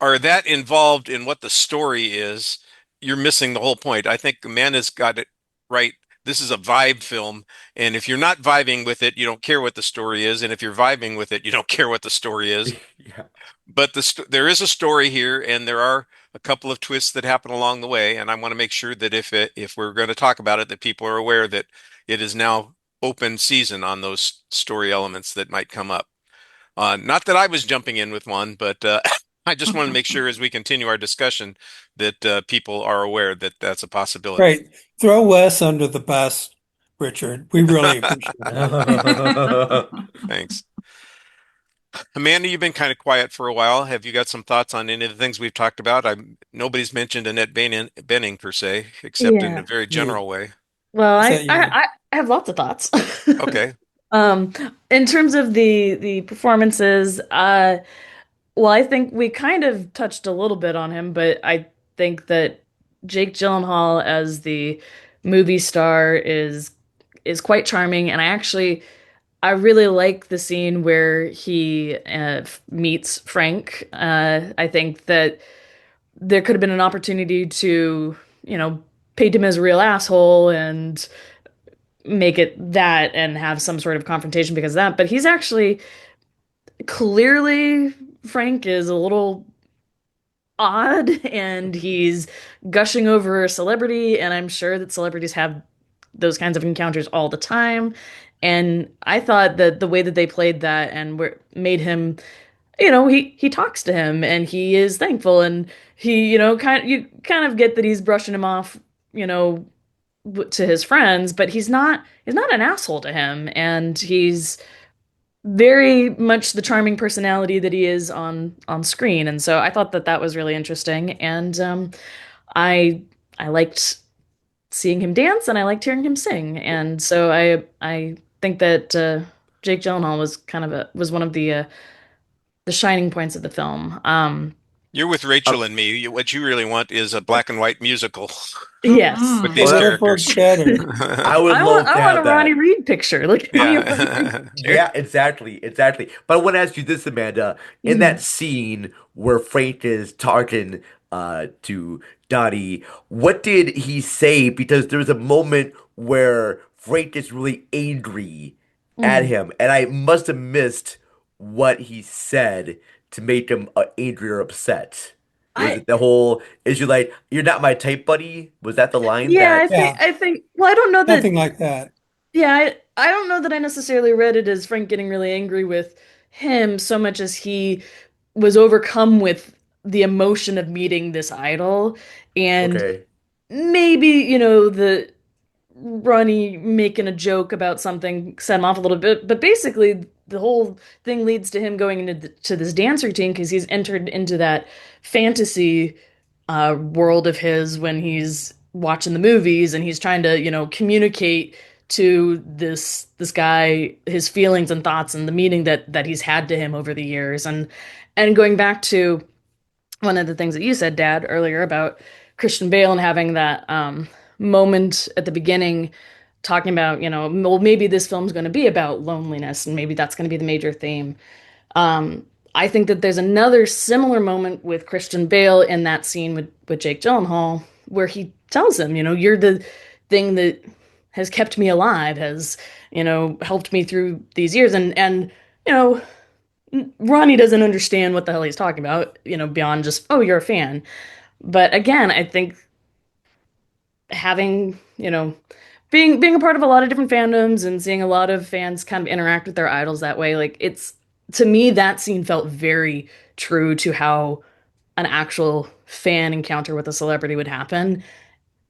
are that involved in what the story is, you're missing the whole point. I think Amanda's got it right. This is a vibe film, and if you're not vibing with it, you don't care what the story is, and if you're vibing with it, you don't care what the story is. Yeah. But there is a story here, and there are a couple of twists that happen along the way, and I want to make sure that if we're going to talk about it, that people are aware that it is now open season on those story elements that might come up. Not that I was jumping in with one, but I just want to make sure as we continue our discussion that people are aware that that's a possibility. Great. Throw Wes under the bus, Richard. We really appreciate that. Thanks. Amanda, you've been kind of quiet for a while. Have you got some thoughts on any of the things we've talked about? Nobody's mentioned Annette Bening per se, except in a Yeah. very You. general way. Well, Is that you? I have lots of thoughts. Okay. Um, in terms of the performances, well, I think we kind of touched a little bit on him, but I think that Jake Gyllenhaal as the movie star is quite charming, and I really like the scene where he meets Frank. I think that there could have been an opportunity to, paint him as a real asshole and make it that and have some sort of confrontation because of that. But he's actually clearly Frank is a little odd and he's gushing over a celebrity, and I'm sure that celebrities have those kinds of encounters all the time. And I thought that the way that they played that and made him, he talks to him and he is thankful and he, you kind of get that he's brushing him off, you know, to his friends, but he's not an asshole to him, and he's very much the charming personality that he is on screen. And so I thought that that was really interesting, and I I liked seeing him dance and I liked hearing him sing, and so I think that Jake Gyllenhaal was was one of the shining points of the film. You're with Rachel and me. What you really want is a black and white musical Yes. with Mm-mm. these Well, Wonderful characters. cheddar. I would love to I want a have Ronnie that. Reed picture. Look, give me a Ronnie Reed Yeah. picture. Yeah, exactly. But I want to ask you this, Amanda. In that Mhm. scene where Frank is talking to Dottie, what did he say? Because there was a moment where Frank is really angry at Mm. him, and I must have missed what he said to make him angry or upset. Was I it the whole issue like, "You're not my type, buddy"? Was that the line Yeah, that? Yeah, I think well, I don't know that something like that. yeah, I don't know that I necessarily read it as Frank getting really angry with him so much as he was overcome with the emotion of meeting this idol, and Okay. maybe, the Ronnie making a joke about something set him off a little bit, but basically the whole thing leads to him going into to this dance routine because he's entered into that fantasy world of his when he's watching the movies and he's trying to, communicate to this guy his feelings and thoughts and the meaning that he's had to him over the years. And going back to one of the things that you said, Dad, earlier about Christian Bale and having that moment at the beginning, talking about, well, maybe this film's going to be about loneliness, and maybe that's going to be the major theme. Um, I think that there's another similar moment with Christian Bale in that scene with Jake Gyllenhaal, where he tells him, you're the thing that has kept me alive, has, helped me through these years. And, you know, Ronnie doesn't understand what the hell he's talking about, beyond just, oh, you're a fan. But again, I think having, being a part of a lot of different fandoms and seeing a lot of fans kind of interact with their idols that way, like it's to me that scene felt very true to how an actual fan encounter with a celebrity would happen.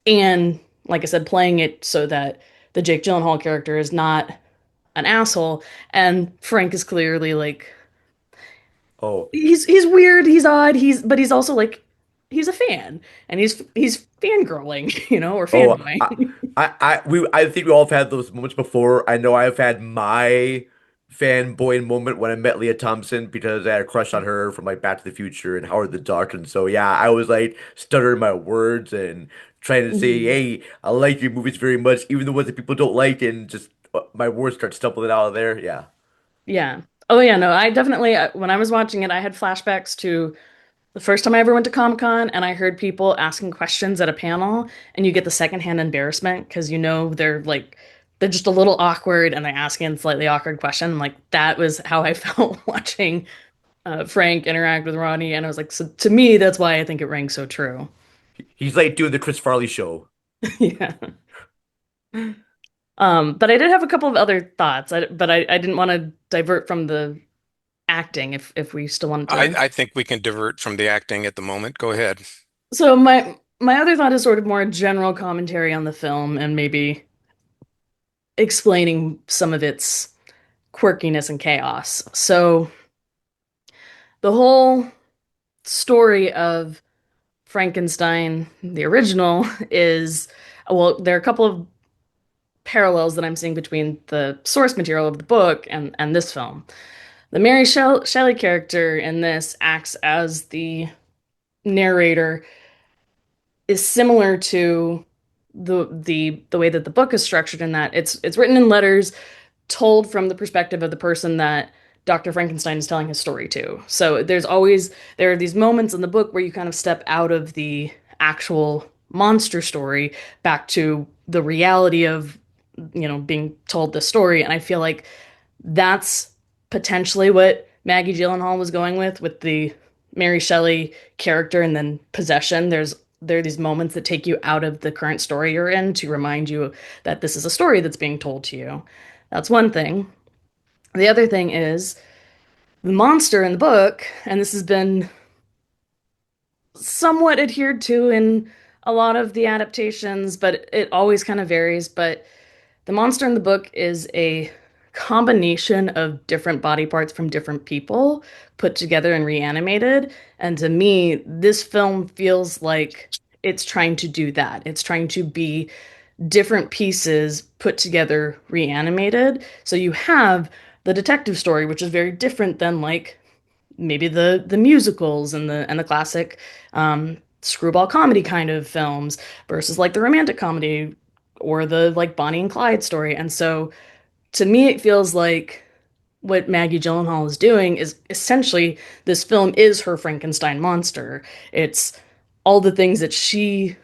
And like I said, playing it so that the Jake Gyllenhaal character is not an asshole, and Frank is clearly like Oh. he's weird, he's odd, he's also like he's a fan, and he's fangirling, or Oh, fanboying. I think we all have had those moments before. I know I've had my fanboy moment when I met Leah Thompson because I had a crush on her from like Back to the Future and Howard the Duck, and so yeah, I was like stuttering my words and trying to say, Mhm. "Hey, I like your movies very much," even the ones that people don't like, and just my words start stumbling out of there. Yeah. Yeah. Oh yeah, no, I definitely when I was watching it, I had flashbacks to The first time I ever went to Comic-Con and I heard people asking questions at a panel, and you get the secondhand embarrassment because you know they're just a little awkward and they're asking a slightly awkward question. Like that was how I felt watching Frank interact with Ronnie, and I was like, so to me, that's why I think it rang so true. He's like doing the Chris Farley show. Yeah. But I did have a couple of other thoughts, but I didn't want to divert from the acting if we still wanted to. I think we can divert from the acting at the moment. Go ahead. So my other thought is sort of more a general commentary on the film and maybe explaining some of its quirkiness and chaos. So the whole story of Frankenstein, the original, is well, there are a couple of parallels that I'm seeing between the source material of the book and this film. The Mary Shelley character in this acts as the narrator is similar to the way that the book is structured in that it's written in letters told from the perspective of the person that Dr. Frankenstein is telling his story to. So there are these moments in the book where you kind of step out of the actual monster story back to the reality of being told this story, and I feel like that's potentially what Maggie Gyllenhaal was going with the Mary Shelley character and then possession. There are these moments that take you out of the current story you're in to remind you that this is a story that's being told to you. That's one thing. The other thing is the monster in the book, and this has been somewhat adhered to in a lot of the adaptations, but it always kind of varies. But the monster in the book is a combination of different body parts from different people put together and reanimated. And to me, this film feels like it's trying to do that. It's trying to be different pieces put together, reanimated. So you have the detective story, which is very different than like maybe the musicals and the classic screwball comedy kind of films versus like the romantic comedy or the like Bonnie and Clyde story. And so to me, it feels like what Maggie Gyllenhaal is doing is essentially this film is her Frankenstein monster. It's all the things that she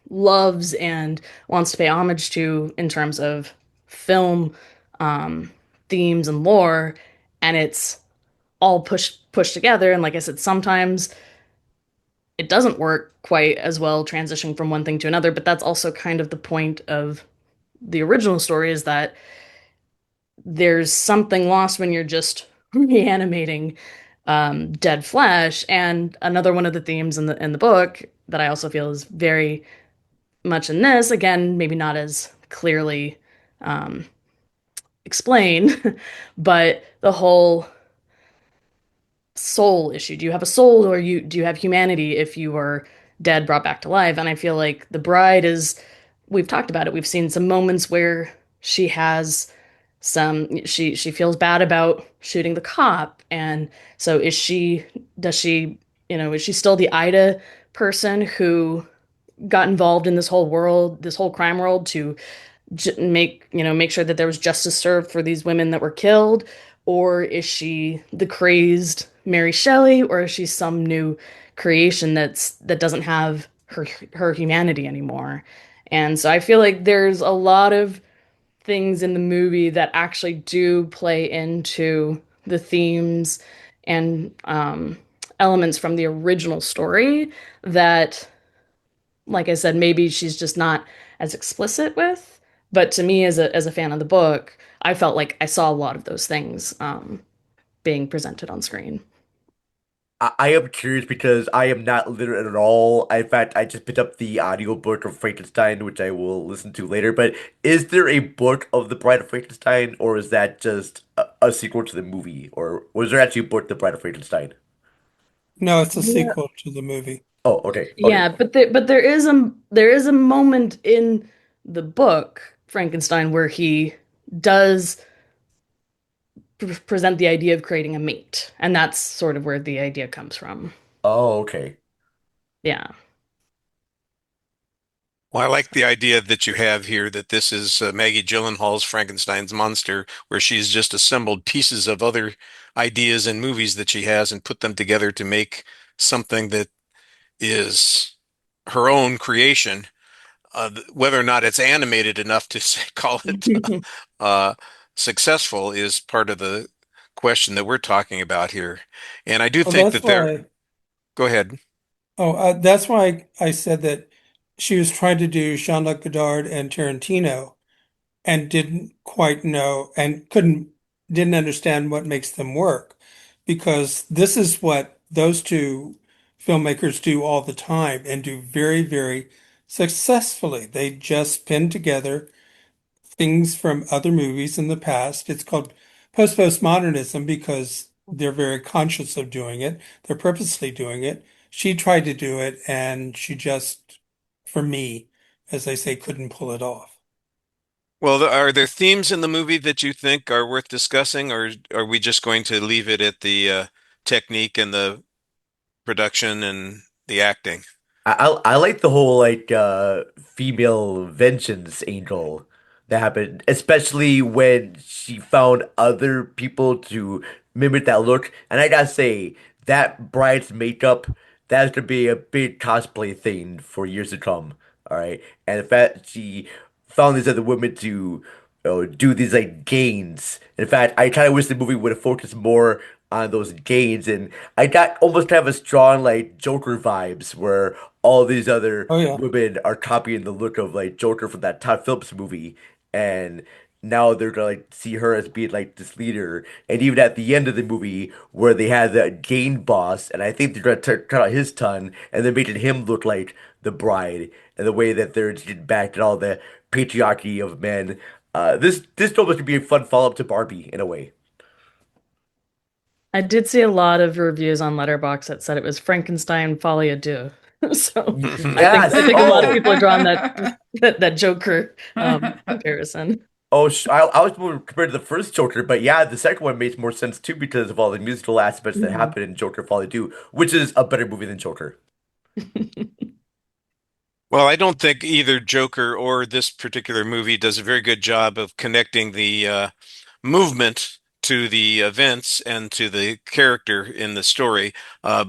loves and wants to pay homage to in terms of film themes and lore, and it's all pushed together. And like I said, sometimes it doesn't work quite as well transitioning from one thing to another, but that's also kind of the point of the original story is that there's something lost when you're just reanimating dead flesh. And another one of the themes in the book that I also feel is very much in this, again, maybe not as clearly um, explained, but the whole soul issue. Do you have a soul or do you have humanity if you were dead brought back to life? And I feel like the bride is we've talked about it. We've seen some moments where she has she feels bad about shooting the cop. And so does she, is she still the Ida person who got involved in this whole world, this whole crime world to make sure that there was justice served for these women that were killed? Or is she the crazed Mary Shelley, or is she some new creation that doesn't have her humanity anymore? And so I feel like there's a lot of things in the movie that actually do play into the themes and elements from the original story that, like I said, maybe she's just not as explicit with. But to me, as a fan of the book, I felt like I saw a lot of those things being presented on screen. I am curious because I am not literate at all. In fact, I just picked up the audiobook of Frankenstein, which I will listen to later. But is there a book of The Bride of Frankenstein, or is that just a sequel to the movie? Or was there actually a book, The Bride of Frankenstein? No, it's a Yeah. sequel to the movie. Oh, okay, okay. Yeah, but there is a moment in the book Frankenstein where he does present the idea of creating a mate, and that's sort of where the idea comes from. Oh, okay. Yeah. Well, I like the idea that you have here that this is Maggie Gyllenhaal's Frankenstein's monster, where she's just assembled pieces of other ideas and movies that she has and put them together to make something that is her own creation, whether or not it's animated enough to say, call it uh, successful is part of the question that we're talking about here. And I do Well, think that's that there, why. go ahead. That's why I said that she was trying to do Jean-Luc Godard and Tarantino and didn't quite know and didn't understand what makes them work because this is what those two filmmakers do all the time and do very, very successfully. They just pin together things from other movies in the past. It's called postmodernism because they're very conscious of doing it. They're purposely doing it. She tried to do it and she just, for me, as I say, couldn't pull it off. Well, are there themes in the movie that you think are worth discussing, or are we just going to leave it at the technique and the production and the acting? I like the whole female vengeance angle that happened, especially when she found other people to mimic that look. And I gotta say, that bride's makeup, that's gonna be a big cosplay thing for years to come. All right. And the fact she found these other women to do these like gains. In fact, I kind of wish the movie would have focused more on those gains, and I got almost kind of a strong like Joker vibes where all these other Oh yeah. women are copying the look of like Joker from that Todd Phillips movie, and now they're gonna like see her as being like this leader. And even at the end of the movie, where they had the Gain boss, and I think they're gonna cut out his tongue, and they're making him look like the bride, and the way that they're getting back at all the patriarchy of men. This film could be a fun follow-up to Barbie in a way. I did see a lot of reviews on Letterboxd that said it was Frankenstein folie à deux. So I think Yes. a lot of Oh. people are drawing that Joker comparison. Oh, I was more compared to the first Joker, but yeah, the second one makes more sense too because of all the musical aspects that Mhm. happen in Joker Folly 2, which is a better movie than Joker. Well, I don't think either Joker or this particular movie does a very good job of connecting the movement to the events and to the character in the story.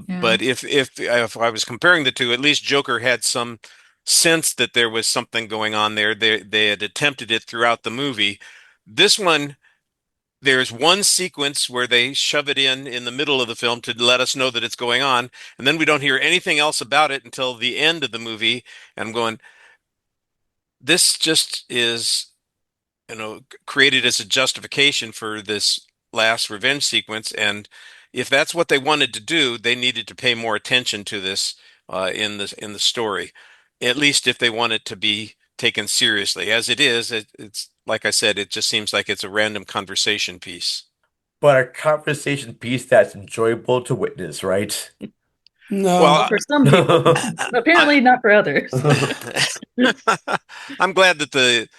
Yeah. But if I was comparing the two, at least Joker had some sense that there was something going on there. They had attempted it throughout the movie. This one, there's one sequence where they shove it in the middle of the film to let us know that it's going on, and then we don't hear anything else about it until the end of the movie. And I'm going, this just is, created as a justification for this last revenge sequence. And if that's what they wanted to do, they needed to pay more attention to this in the story, at least if they want it to be taken seriously. As it is, it's like I said, it just seems like it's a random conversation piece. But a conversation piece that's enjoyable to witness, right? Well, Well, No. for some people, I, apparently not for others. I'm glad that the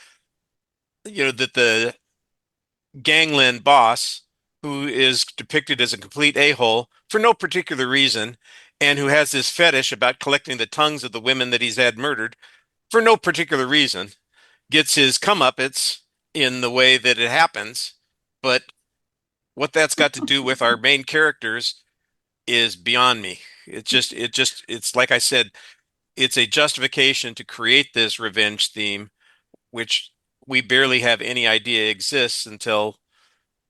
gangland boss, who is depicted as a complete a-hole for no particular reason, and who has this fetish about collecting the tongues of the women that he's had murdered for no particular reason, gets his comeuppance in the way that it happens. But what that's got to do with our main characters is beyond me. It's like I said, it's a justification to create this revenge theme, which we barely have any idea exists until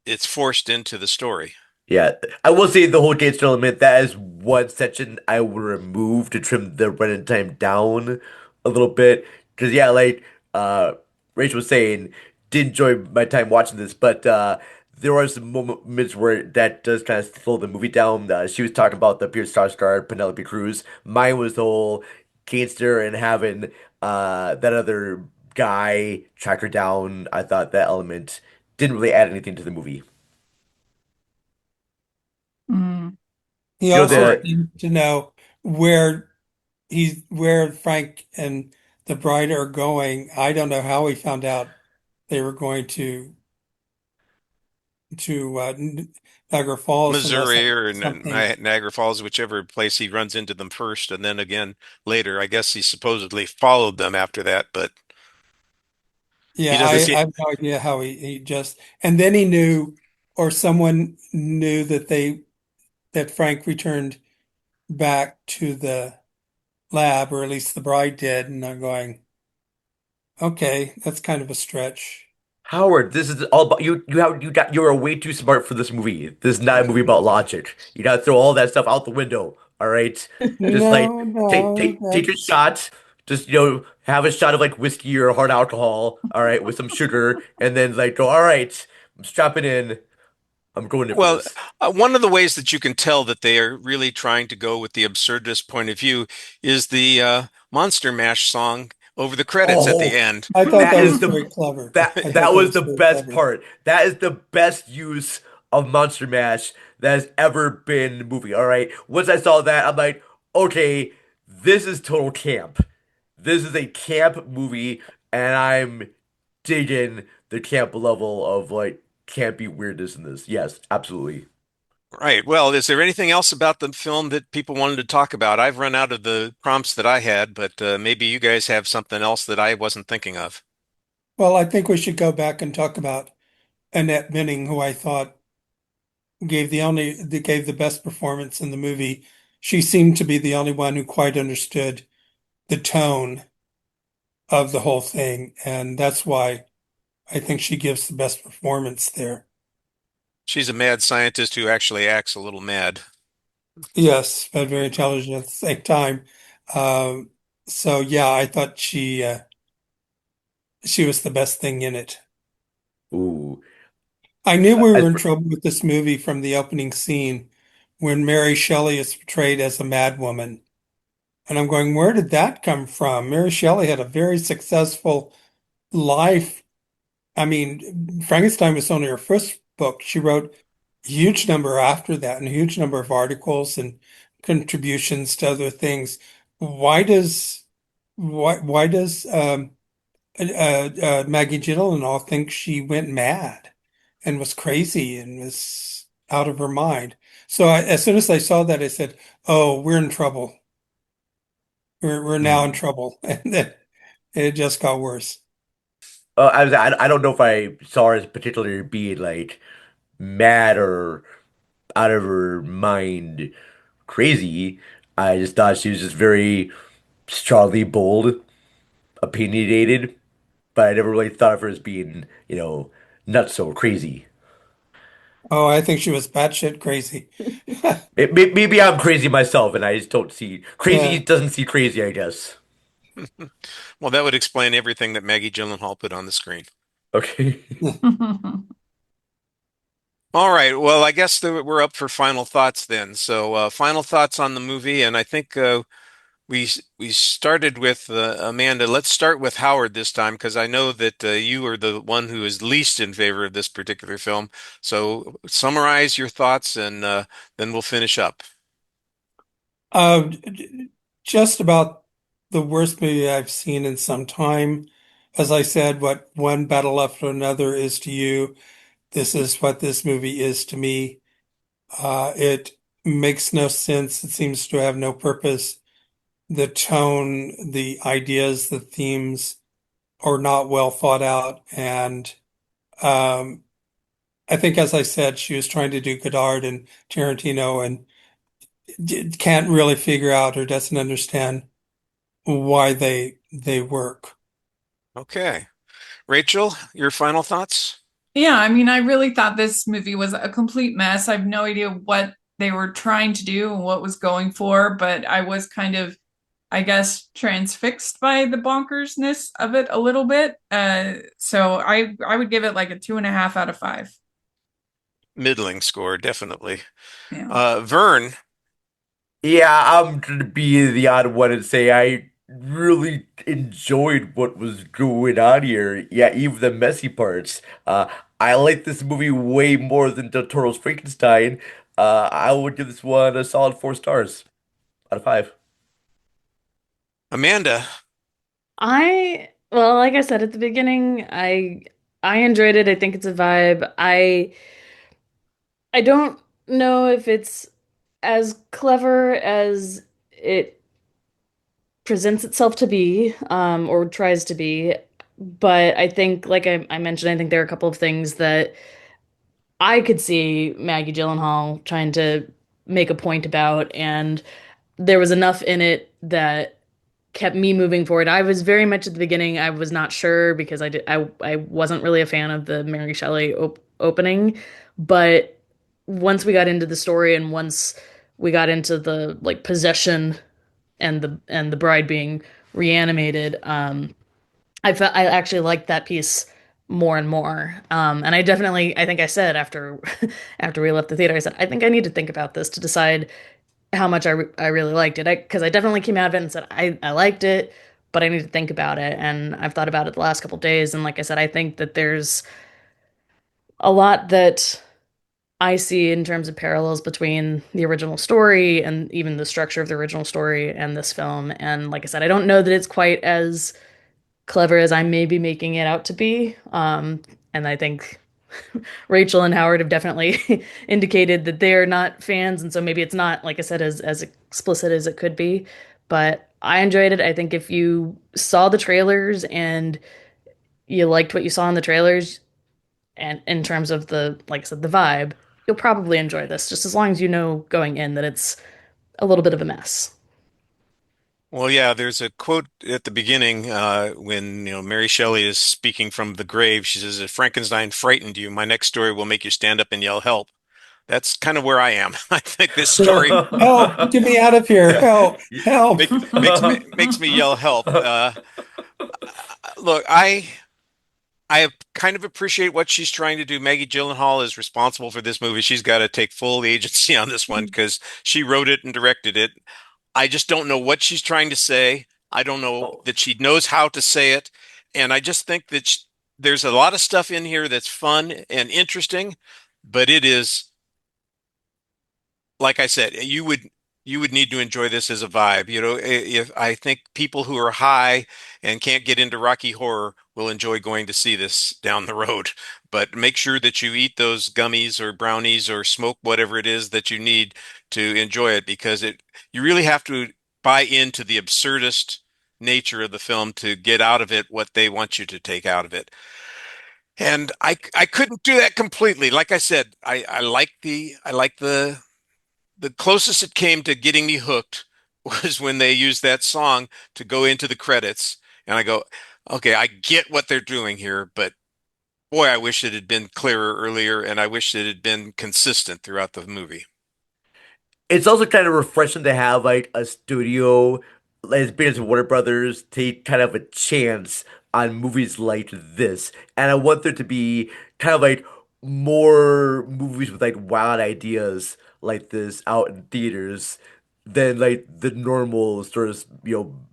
it's forced into the story. Yeah, I will say the whole gangster element, that is one section I would remove to trim the running time down a little bit. Because, yeah, like Rachel was saying, did enjoy my time watching this, but there are some moments where that does kind of slow the movie down. She was talking about the Pierce Skarsgård, Penelope Cruz. Mine was the whole gangster and having that other guy track her down. I thought that element didn't really add anything to the movie. Mm. He You know, also the seemed to know where where Frank and the bride are going. I don't know how he found out they were going to Niagara Falls unless that Missouri or was something. Niagara Falls, whichever place he runs into them first, and then again later. I guess he supposedly followed them after that, but he Yeah, doesn't I see. have no idea how he just and then he knew or someone knew that Frank returned back to the lab, or at least the bride did, and I'm going, okay, that's kind of a stretch. Howard, this is all about you. You are way too smart for this movie. This is not a movie about logic. You gotta throw all that stuff out the window. All right, just like No, no, take a that's shot. Just have a shot of like whiskey or hard alcohol. All right, with some sugar, and then like go. All right, I'm strapping in. I'm going in for Well, this. one of the ways that you can tell that they are really trying to go with the absurdist point of view is the Monster Mash song over the credits at the Oh, end. I thought that that is was the very clever. I that thought that was was the very best clever. part. That is the best use of Monster Mash that has ever been in a movie. All right. Once I saw that, I'm like, okay, this is total camp. This is a camp movie, and I'm digging the camp level of like campy weirdness in this. Yes, absolutely. Right. Well, is there anything else about the film that people wanted to talk about? I've run out of the prompts that I had, but maybe you guys have something else that I wasn't thinking of. Well, I think we should go back and talk about Annette Bening, who I thought gave the best performance in the movie. She seemed to be the only one who quite understood the tone of the whole thing, and that's why I think she gives the best performance there. She's a mad scientist who actually acts a little mad. Yes, but very intelligent at the same time. Um, so yeah, I thought she was the best thing in it. Ooh. I knew we As were in for, trouble with this movie from the opening scene when Mary Shelley is portrayed as a madwoman. And I'm going, where did that come from? Mary Shelley had a very successful life. I mean, Frankenstein was only her first book. She wrote a huge number after that and a huge number of articles and contributions to other things. Why does why does Maggie Gyllenhaal think she went mad and was crazy and was out of her mind? So as soon as I saw that, I said, "Oh, we're in trouble. We're now in hmm. trouble." And then it just got worse. I don't know if I saw her as particularly being like mad or out of her mind crazy. I just thought she was just very strongly bold, opinionated, but I never really thought of her as being, nuts so crazy. Oh, I think she was batshit crazy. Maybe I'm crazy myself and I just don't see crazy Yeah. doesn't see crazy, I guess. Well, that would explain everything that Maggie Gyllenhaal put on the screen. Okay. All right. Well, I guess that we're up for final thoughts then. So, final thoughts on the movie, and I think we started with Amanda. Let's start with Howard this time because I know that you are the one who is least in favor of this particular film. So, summarize your thoughts, and then we'll finish up. Uh, just about the worst movie I've seen in some time. As I said, what one battle after another is to you, this is what this movie is to me. It makes no sense. It seems to have no purpose. The tone, the ideas, the themes are not well thought out. And um, I think, as I said, she was trying to do Godard and Tarantino and can't really figure out or doesn't understand why they work. Okay. Rachel, your final thoughts? Yeah, I mean, I really thought this movie was a complete mess. I have no idea what they were trying to do and what was going for, but I was kind of, I guess, transfixed by the bonkersness of it a little bit. So I would give it like a 2.5 out of 5. Middling score, definitely. Yeah. Vern, Yeah, I'm gonna be the odd one and say I really enjoyed what was going on here. Yeah, even the messy parts. I like this movie way more than Del Toro's Frankenstein. I would give this one a solid 4 stars out of 5. Amanda. Well, like I said at the beginning, I enjoyed it. I think it's a vibe. I don't know if it's as clever as it presents itself to be, or tries to be. But I think, like I mentioned, I think there are a couple of things that I could see Maggie Gyllenhaal trying to make a point about, and there was enough in it that kept me moving forward. I was very much at the beginning, I was not sure because I wasn't really a fan of the Mary Shelley opening, but once we got into the story and once we got into the like possession and the bride being reanimated, I actually liked that piece more and more. And I think I said after after we left the theater, I said I think I need to think about this to decide how much I really liked it. Because I definitely came out of it and said I liked it, but I need to think about it. And I've thought about it the last couple days. And like I said, I think that there's a lot that I see in terms of parallels between the original story and even the structure of the original story and this film. And like I said, I don't know that it's quite as clever as I may be making it out to be. And I think Rachel and Howard have definitely indicated that they're not fans, and so maybe it's not, like I said, as explicit as it could be. But I enjoyed it. I think if you saw the trailers and you liked what you saw in the trailers, and in terms of the, like I said, the vibe, you'll probably enjoy this, just as long as you know going in that it's a little bit of a mess. Well, yeah, there's a quote at the beginning when Mary Shelley is speaking from the grave. She says, "If Frankenstein frightened you, my next story will make you stand up and yell help." That's kind of where I am. I think this story Help, get me out of here. Help, help. makes me yell help. Look, I kind of appreciate what she's trying to do. Maggie Gyllenhaal is responsible for this movie. She's got to take full agency on this one because she wrote it and directed it. I just don't know what she's trying to say. I don't know that she knows how to say it. And I just think that there's a lot of stuff in here that's fun and interesting, but it is, like I said, you would need to enjoy this as a vibe. If I think people who are high and can't get into Rocky Horror will enjoy going to see this down the road. But make sure that you eat those gummies or brownies or smoke whatever it is that you need to enjoy it, because you really have to buy into the absurdist nature of the film to get out of it what they want you to take out of it. And I couldn't do that completely. Like I said, I like the closest it came to getting me hooked was when they used that song to go into the credits. And I go, okay, I get what they're doing here, but boy, I wish it had been clearer earlier, and I wish it had been consistent throughout the movie. It's also kind of refreshing to have like a studio as big as Warner Brothers take kind of a chance on movies like this. And I want there to be kind of like more movies with like wild ideas like this out in theaters than like the normal sort of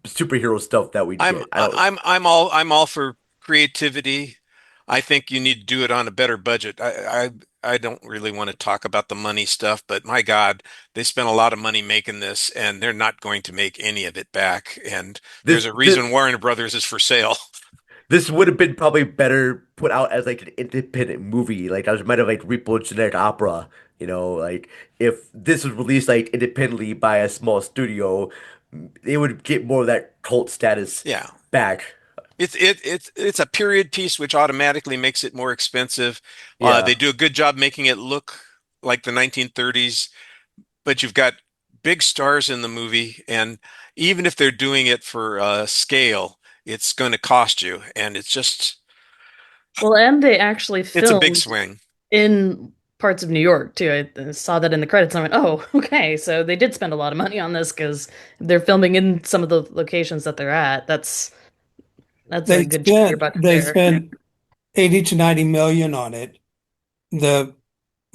superhero stuff that we I'm get. I don't. I'm all for creativity. I think you need to do it on a better budget. I don't really want to talk about the money stuff, but my God, they spent a lot of money making this, and they're not going to make any of it back. And there's This a this reason Warner Brothers is for sale. this would have been probably better put out as like an independent movie, like as might have like Repo Generic Opera. Like if this was released like independently by a small studio, it would get more of that cult status Yeah. back. It's a period piece, which automatically makes it more expensive. They Yeah. do a good job making it look like the 1930s, but you've got big stars in the movie, and even if they're doing it for scale, it's going to cost you, and Well, and they actually it's a big filmed swing. in parts of New York too. I saw that in the credits. And I went, "Oh, okay." So they did spend a lot of money on this because they're filming in some of the locations that they're at. That's a They good chunk of your spent bucket they there. spent 80 to 90 million on it. The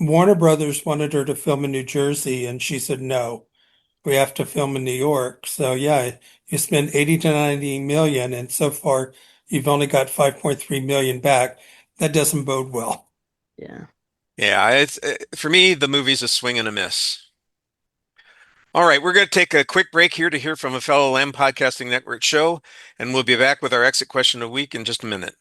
Warner Brothers wanted her to film in New Jersey, and she said no. We have to film in New York. So yeah, you spend 80 to 90 million, and so far you've only got 5.3 million back. That doesn't bode well. Yeah. Yeah, it's for me, the movie's a swing and a miss. All right, we're going to take a quick break here to hear from a fellow Lamb Podcasting Network show, and we'll be back with our exit question of the week in just a minute.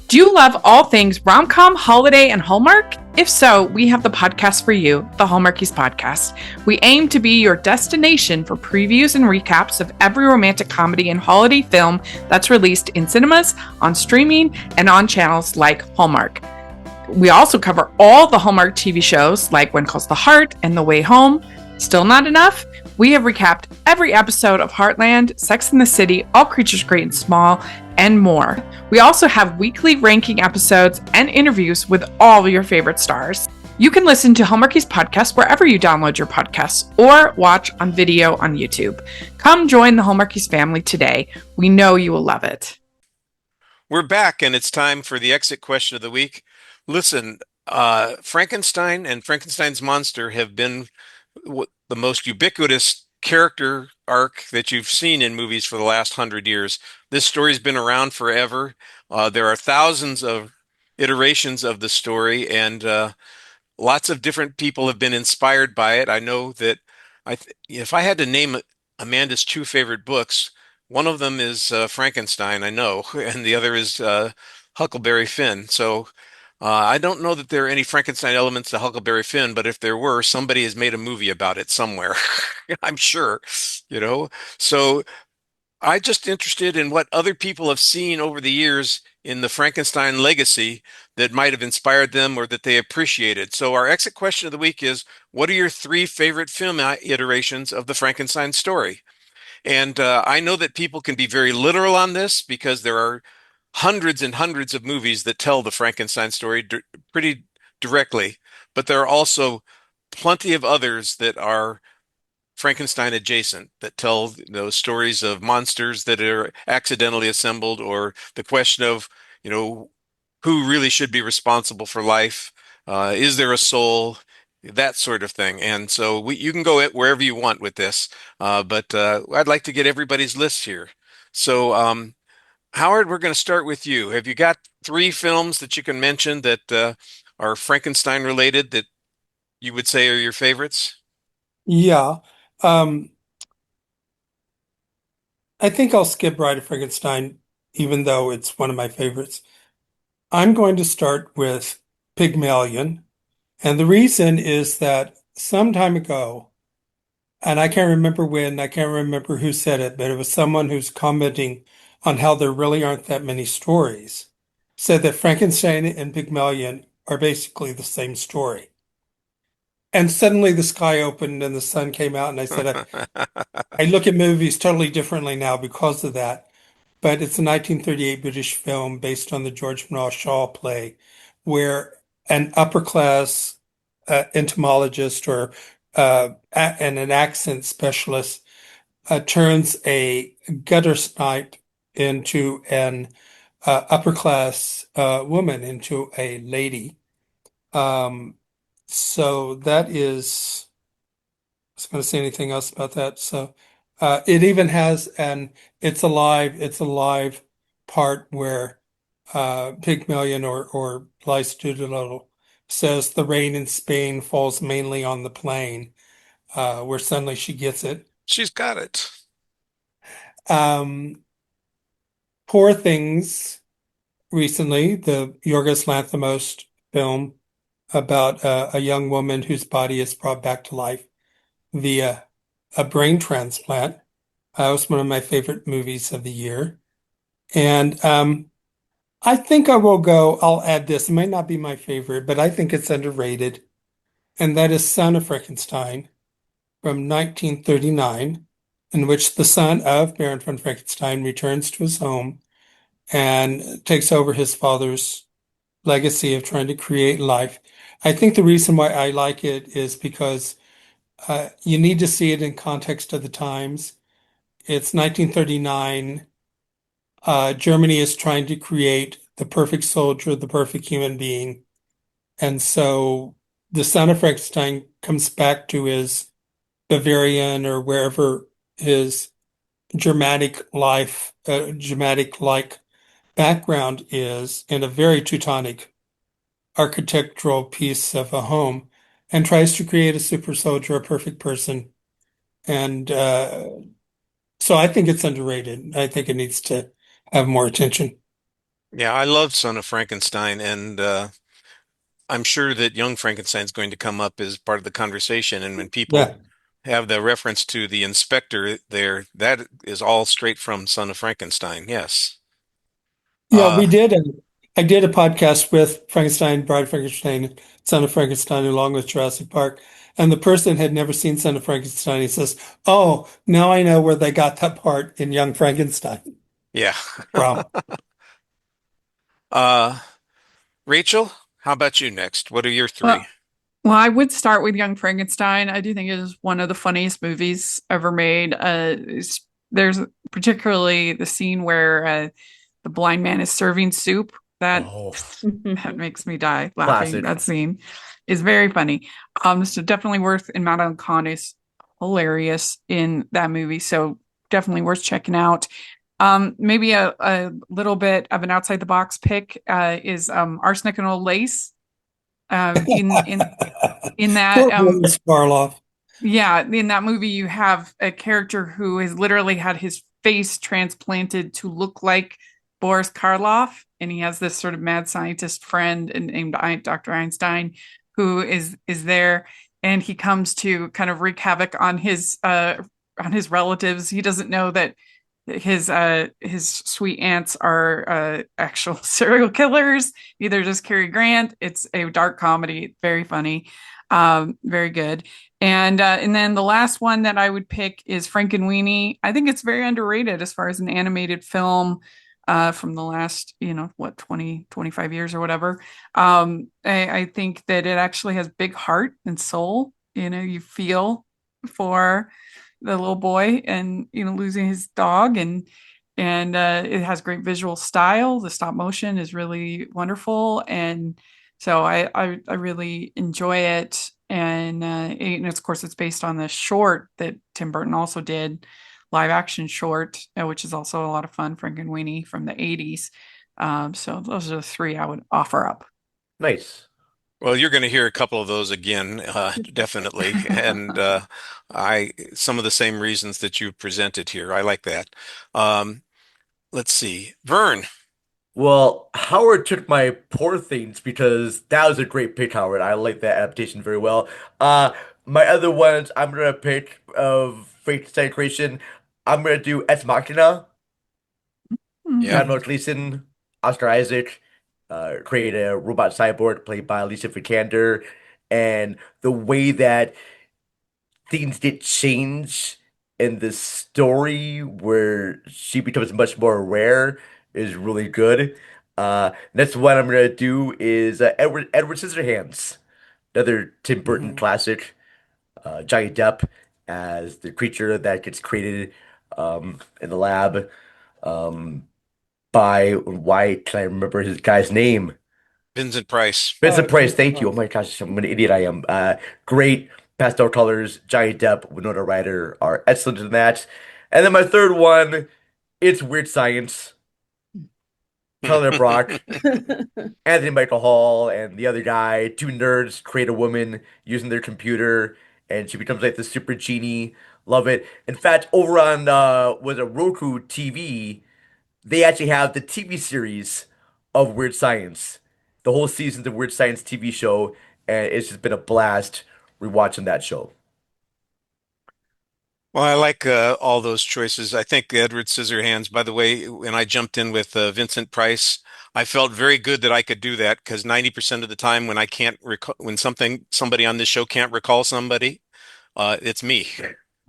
Do you love all things rom-com, holiday, and Hallmark? If so, we have the podcast for you, the Hallmarkies Podcast. We aim to be your destination for previews and recaps of every romantic comedy and holiday film that's released in cinemas, on streaming, and on channels like Hallmark. We also cover all the Hallmark TV shows like When Calls the Heart and The Way Home, Still not enough? We have recapped every episode of Heartland, Sex and the City, All Creatures Great and Small, and more. We also have weekly ranking episodes and interviews with all your favorite stars. You can listen to Hallmarkies podcast wherever you download your podcasts or watch on video on YouTube. Come join the Hallmarkies family today. We know you will love it. We're back, and it's time for the exit question of the week. Listen, Frankenstein and Frankenstein's monster have been the most ubiquitous character arc that you've seen in movies for the last 100 years. This story's been around forever. There are thousands of iterations of the story, and lots of different people have been inspired by it. I know that if I had to name Amanda's two favorite books, one of them is Frankenstein, I know, and the other is Huckleberry Finn. So I don't know that there are any Frankenstein elements to Huckleberry Finn, but if there were, somebody has made a movie about it somewhere. I'm sure, you know. So I'm just interested in what other people have seen over the years in the Frankenstein legacy that might have inspired them or that they appreciated. So our exit question of the week is, what are your three favorite film iterations of the Frankenstein story? And I know that people can be very literal on this because there are hundreds and hundreds of movies that tell the Frankenstein story pretty directly, but there are also plenty of others that are Frankenstein adjacent that tell those stories of monsters that are accidentally assembled, or the question of, who really should be responsible for life? Is there a soul? That sort of thing. And so you can go wherever you want with this, but I'd like to get everybody's list here. So, Howard, we're going to start with you. Have you got three films that you can mention that are Frankenstein related that you would say are your favorites? Yeah. I think I'll skip Bride of Frankenstein, even though it's one of my favorites. I'm going to start with Pygmalion. And the reason is that some time ago, and I can't remember when, I can't remember who said it, but it was someone who's commenting on how there really aren't that many stories, said that Frankenstein and Pygmalion are basically the same story. And suddenly the sky opened and the sun came out, and I said, I look at movies totally differently now because of that. But it's a 1938 British film based on the George Bernard Shaw play, where an upper class entomologist or and an accent specialist turns a gutter snipe into an upper class woman, into a lady. So that is, I was going to say anything else about that. So it even has it's a live part where Pygmalion or Lice Doolittle says the rain in Spain falls mainly on the plain, where suddenly she gets it. She's got it. Poor Things, recently, the Yorgos Lanthimos film about a young woman whose body is brought back to life via a brain transplant. It was one of my favorite movies of the year. And I think I'll add this. It might not be my favorite, but I think it's underrated. And that is Son of Frankenstein from 1939, in which the son of Baron von Frankenstein returns to his home and takes over his father's legacy of trying to create life. I think the reason why I like it is because you need to see it in context of the times. It's 1939. Germany is trying to create the perfect soldier, the perfect human being. And so the son of Frankenstein comes back to his Bavarian or wherever his Germanic-like background is, in a very Teutonic architectural piece of a home, and tries to create a super soldier, a perfect person. And so I think it's underrated. I think it needs to have more attention. Yeah, I love Son of Frankenstein, and I'm sure that Young Frankenstein's going to come up as part of the conversation. And when people Yeah. have the reference to the inspector there, that is all straight from Son of Frankenstein. Yes. Yeah, Uh, I did a podcast with Frankenstein, Bride of Frankenstein, Son of Frankenstein, along with Jurassic Park. And the person had never seen Son of Frankenstein. He says, "Oh, now I know where they got that part in Young Frankenstein Yeah. from." Uh, Rachel, how about you next? What are your three? Well, well, I would start with Young Frankenstein. I do think it is one of the funniest movies ever made. There's particularly the scene where the blind man is serving soup. That Oh, that makes me die laughing. classic. That scene is very funny. So definitely worth. And Madeline Kahn is hilarious in that movie. So definitely worth checking out. Maybe a little bit of an outside the box pick is Arsenic and Old Lace. In that Poor Boris Karloff. yeah, in that movie you have a character who has literally had his face transplanted to look like Boris Karloff, and he has this sort of mad scientist friend named Dr. Einstein who is there, and he comes to kind of wreak havoc on his relatives. He doesn't know that his sweet aunts are actual serial killers. Either just Cary Grant. It's a dark comedy, very funny, very good. And then the last one that I would pick is Frankenweenie. I think it's very underrated as far as an animated film from the last, 20, 25 years or whatever. I think that it actually has big heart and soul. You feel for the little boy and losing his dog, and it has great visual style. The stop motion is really wonderful, and so I really enjoy it. And of course it's based on the short that Tim Burton also did, live action short, which is also a lot of fun, Frankenweenie from the 80s. So those are the three I would offer up. Nice. Well, you're going to hear a couple of those again, definitely, and I some of the same reasons that you presented here. I like that. Um, let's see, Vern. Well, Howard took my Poor Things because that was a great pick, Howard. I like that adaptation very well. My other ones, I'm gonna pick of Frankenstein creation. I'm gonna do Ex Machina. Yeah, Domhnall Gleeson, Oscar Isaac, create a robot cyborg played by Alicia Vikander, and the way that things get changed in the story where she becomes much more aware is really good. Next one I'm gonna do is Edward Scissorhands, another Tim Burton Mhm. classic. Johnny Depp as the creature that gets created in the lab um, by why can I remember his guy's name? Vincent Price. Vincent Price, Vincent thank you. Oh Price. my gosh, I'm an idiot I am. Great pastel colors. Johnny Depp, Winona Ryder are excellent in that. And then my third one, it's Weird Science. Tyler Brock, Anthony Michael Hall, and the other guy, two nerds create a woman using their computer, and she becomes like the super genie. Love it. In fact, over on was a Roku TV, they actually have the TV series of Weird Science, the whole seasons of Weird Science TV show, and it's just been a blast rewatching that show. Well, I like all those choices. I think Edward Scissorhands, by the way, when I jumped in with Vincent Price, I felt very good that I could do that because 90% of the time when I can't recall, when somebody on this show can't recall somebody, it's me.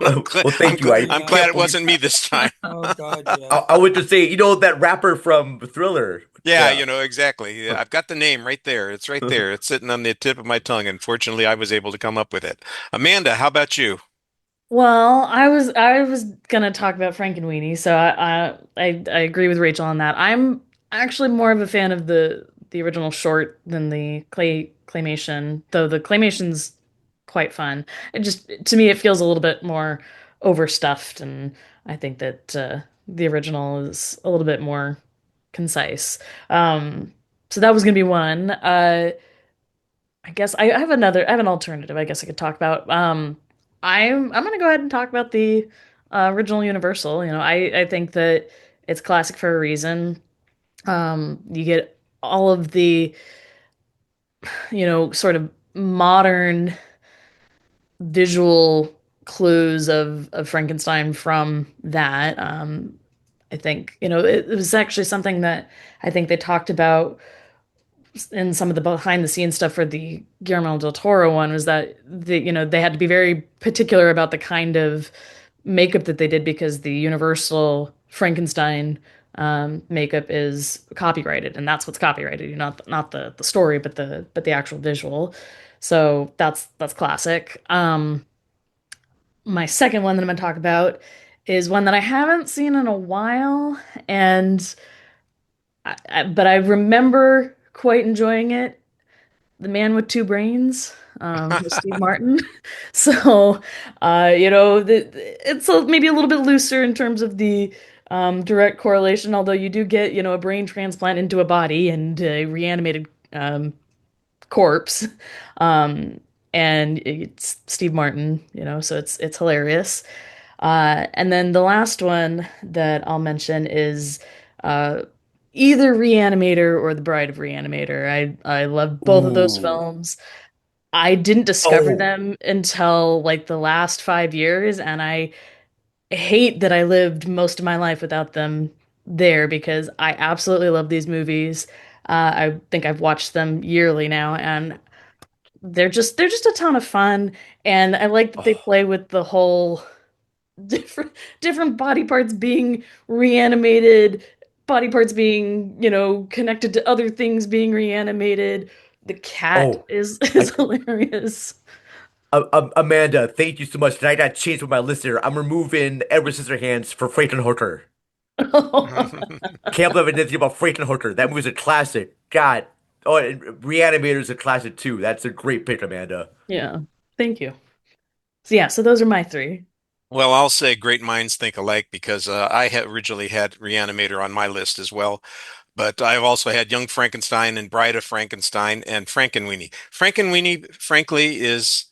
I'm glad, Well, thank you. I I'm Yeah. glad can't it believe wasn't me this time. Oh God, yeah. I would just say, that rapper from Thriller. Yeah, Yeah. exactly. Yeah, I've got the name right there. It's right there. It's sitting on the tip of my tongue. Unfortunately, I was able to come up with it. Amanda, how about you? Well, I was gonna talk about Frankenweenie, so I agree with Rachel on that. I'm actually more of a fan of the original short than the claymation, though the claymation's quite fun. It just to me it feels a little bit more overstuffed, and I think that the original is a little bit more concise. So that was gonna be one. I guess I have an alternative I guess I could talk about. I'm gonna go ahead and talk about the original Universal. I think that it's classic for a reason. You get all of the, sort of modern visual clues of Frankenstein from that. I think, it was actually something that I think they talked about in some of the behind the scenes stuff for the Guillermo del Toro one was that they had to be very particular about the kind of makeup that they did because the Universal Frankenstein makeup is copyrighted, and that's what's copyrighted, not the story, but the actual visual. So that's classic. My second one that I'm going to talk about is one that I haven't seen in a while, and but I remember quite enjoying it. The Man with Two Brains, with Steve Martin. So, it's maybe a little bit looser in terms of the direct correlation, although you do get, a brain transplant into a body and a reanimated corpse. Um, and it's Steve Martin, so it's hilarious. And then the last one that I'll mention is uh, either Reanimator or The Bride of Reanimator. I love both of those Ooh. films. I didn't discover Oh. them until like the last 5 years, and I hate that I lived most of my life without them there because I absolutely love these movies. I think I've watched them yearly now, and they're just a ton of fun. And I like that they Oh. play with the whole different different body parts being reanimated, body parts being, connected to other things being reanimated. The cat Oh. is I, is hilarious. Amanda, thank you so much. Tonight I changed with my listener. I'm removing Edward Scissorhands for Frankenhooker. Can't believe I didn't think about Frankenhooker. That movie's a classic. God. Oh, and Reanimator's a classic too. That's a great pick, Amanda. Yeah. Thank you. So yeah, so those are my three. Well, I'll say great minds think alike because I had originally had Reanimator on my list as well. But I've also had Young Frankenstein and Bride of Frankenstein and Frankenweenie. Frankenweenie, frankly, is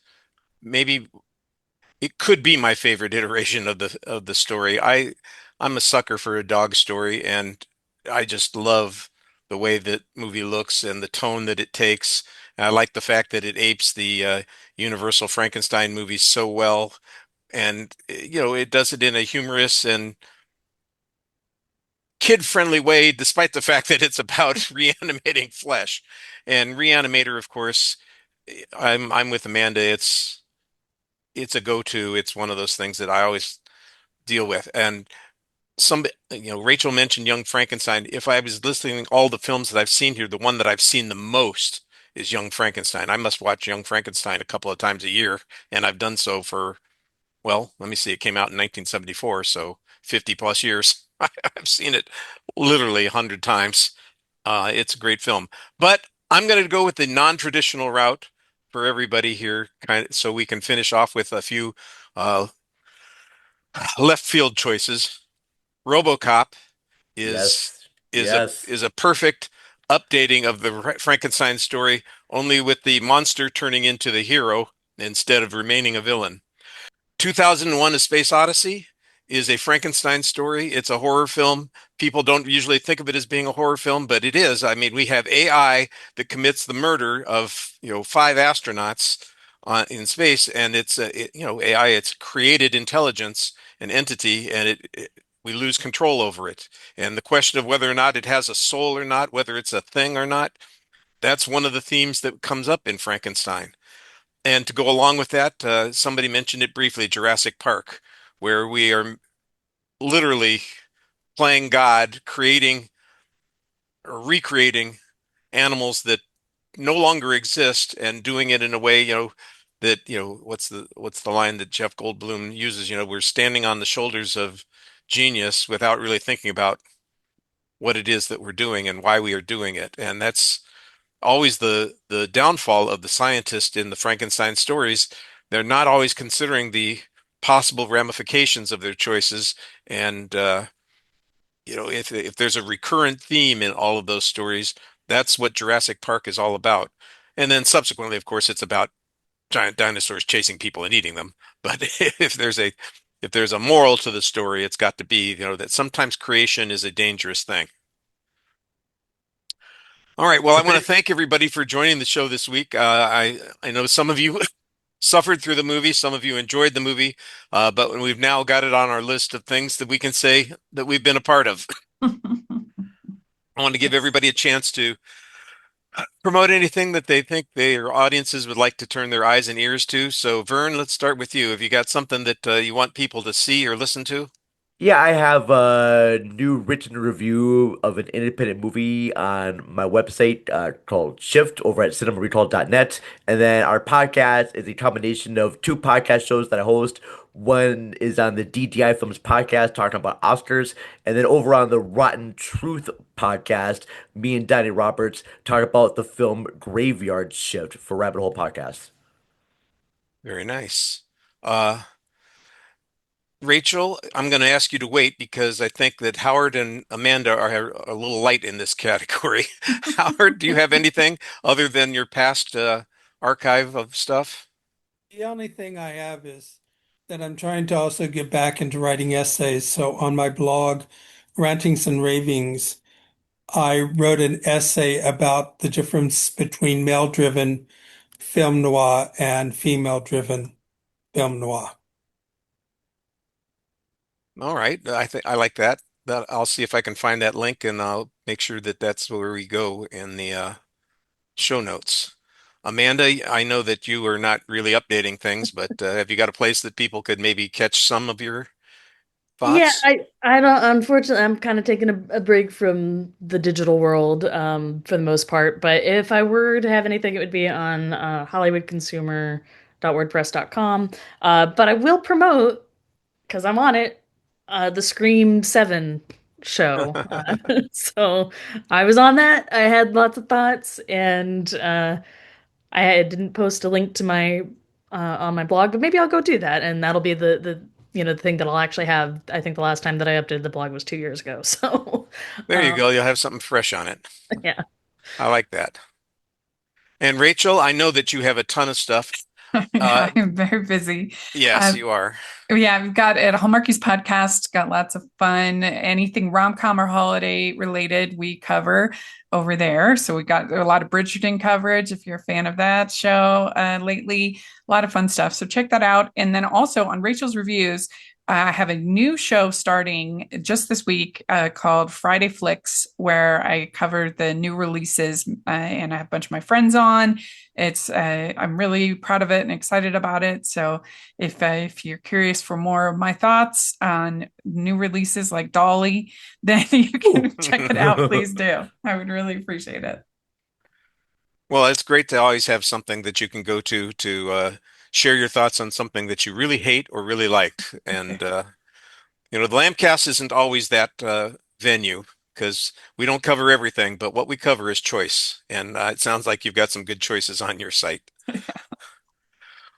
maybe it could be my favorite iteration of the story. I'm a sucker for a dog story, and I just love the way that movie looks and the tone that it takes. And I like the fact that it apes the Universal Frankenstein movies so well, and it does it in a humorous and kid-friendly way, despite the fact that it's about reanimating flesh. And Reanimator, of course, I'm with Amanda. It's a go-to. It's one of those things that I always deal with. And Rachel mentioned Young Frankenstein. If I was listing all the films that I've seen here, the one that I've seen the most is Young Frankenstein. I must watch Young Frankenstein a couple of times a year, and I've done so for, well, let me see, it came out in 1974, so 50 plus years. I've seen it literally 100 times. It's a great film. But I'm going to go with the non-traditional route for everybody here, kind of, so we can finish off with a few uh, left field choices. RoboCop is Yes. is a Yes. is a perfect updating of the Frankenstein story, only with the monster turning into the hero instead of remaining a villain. 2001: A Space Odyssey is a Frankenstein story. It's a horror film. People don't usually think of it as being a horror film, but it is. I mean, we have AI that commits the murder of, five astronauts in space, and AI. It's created intelligence, an entity, and we lose control over it. And the question of whether or not it has a soul or not, whether it's a thing or not, that's one of the themes that comes up in Frankenstein. And to go along with that, somebody mentioned it briefly, Jurassic Park, where we are literally playing God, creating or recreating animals that no longer exist and doing it in a way, that, what's the line that Jeff Goldblum uses? We're standing on the shoulders of genius without really thinking about what it is that we're doing and why we are doing it. And that's always the downfall of the scientist in the Frankenstein stories. They're not always considering the possible ramifications of their choices. And if there's a recurrent theme in all of those stories, that's what Jurassic Park is all about. And then subsequently, of course, it's about giant dinosaurs chasing people and eating them. But if there's a moral to the story, it's got to be, that sometimes creation is a dangerous thing. All right. Well, I want to thank everybody for joining the show this week. I know some of you suffered through the movie, some of you enjoyed the movie, but we've now got it on our list of things that we can say that we've been a part of. I want to give Yes. everybody a chance to promote anything that they think their audiences would like to turn their eyes and ears to. So, Vern, let's start with you. Have you got something that you want people to see or listen to? Yeah, I have a new written review of an independent movie on my website called Shift over at cinemarecall.net. And then our podcast is a combination of two podcast shows that I host. One is on the DDI Films podcast talking about Oscars. And then over on the Rotten Truth podcast, me and Donnie Roberts talk about the film Graveyard Shift for Rabbit Hole Podcast. Very nice. Uh, Rachel, I'm going to ask you to wait because I think that Howard and Amanda are a little light in this category. Howard, do you have anything other than your past archive of stuff? The only thing I have is that I'm trying to also get back into writing essays. So on my blog, Rantings and Ravings, I wrote an essay about the difference between male-driven film noir and female-driven film noir. All right, I think I like that. I'll see if I can find that link and I'll make sure that that's where we go in the show notes. Amanda, I know that you are not really updating things, but have you got a place that people could maybe catch some of your Yeah, thoughts? I don't, unfortunately, I'm kind of taking a break from the digital world, for the most part. But if I were to have anything, it would be on hollywoodconsumer.wordpress.com. But I will promote, because I'm on it, the Scream 7 show. So I was on that. I had lots of thoughts, and didn't post a link to my on my blog, but maybe I'll go do that, and that'll be the thing that I'll actually have. I think the last time that I updated the blog was 2 years ago. So, There you go. You'll have something fresh on it. yeah. I like that. And Rachel, I know that you have a ton of stuff. Yeah, I'm very busy. Yes, you are. Yeah, we've got at Hallmarkies podcast, got lots of fun. Anything rom-com or holiday related, we cover over there. So we got a lot of Bridgerton coverage if you're a fan of that show lately. A lot of fun stuff. So check that out. And then also on Rachel's Reviews, I have a new show starting just this week called Friday Flicks, where I cover the new releases and I have a bunch of my friends on. I'm really proud of it and excited about it. So if you're curious for more of my thoughts on new releases like Dolly, then you can check it out. Please do. I would really appreciate it. Well, it's great to always have something that you can go to share your thoughts on something that you really hate or really liked. And the Lambcast isn't always that venue because we don't cover everything, but what we cover is choice. And it sounds like you've got some good choices on your site.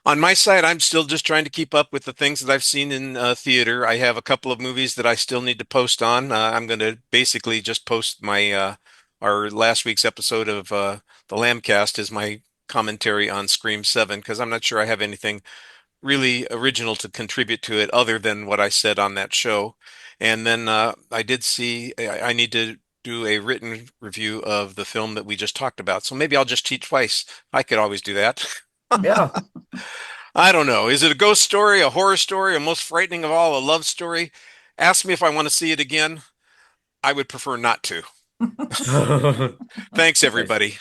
On my side, I'm still just trying to keep up with the things that I've seen in theater. I have a couple of movies that I still need to post on. I'm going to basically just post my our last week's episode of the Lambcast is my commentary on Scream 7 because I'm not sure I have anything really original to contribute to it other than what I said on that show. And then I did see I need to do a written review of the film that we just talked about. So maybe I'll just cheat twice. I could always do that. Yeah. I don't know. Is it a ghost story, a horror story, or most frightening of all, a love story? Ask me if I want to see it again. I would prefer not to. Thanks, everybody.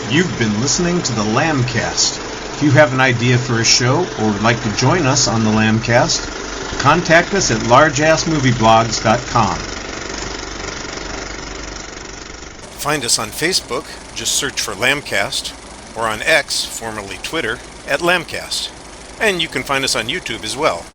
You've been listening to the Lambcast. If you have an idea for a show or would like to join us on the Lambcast, contact us at largeassmovieblogs.com. Find us on Facebook, just search for Lambcast, or on X, formerly Twitter, at Lambcast. And you can find us on YouTube as well.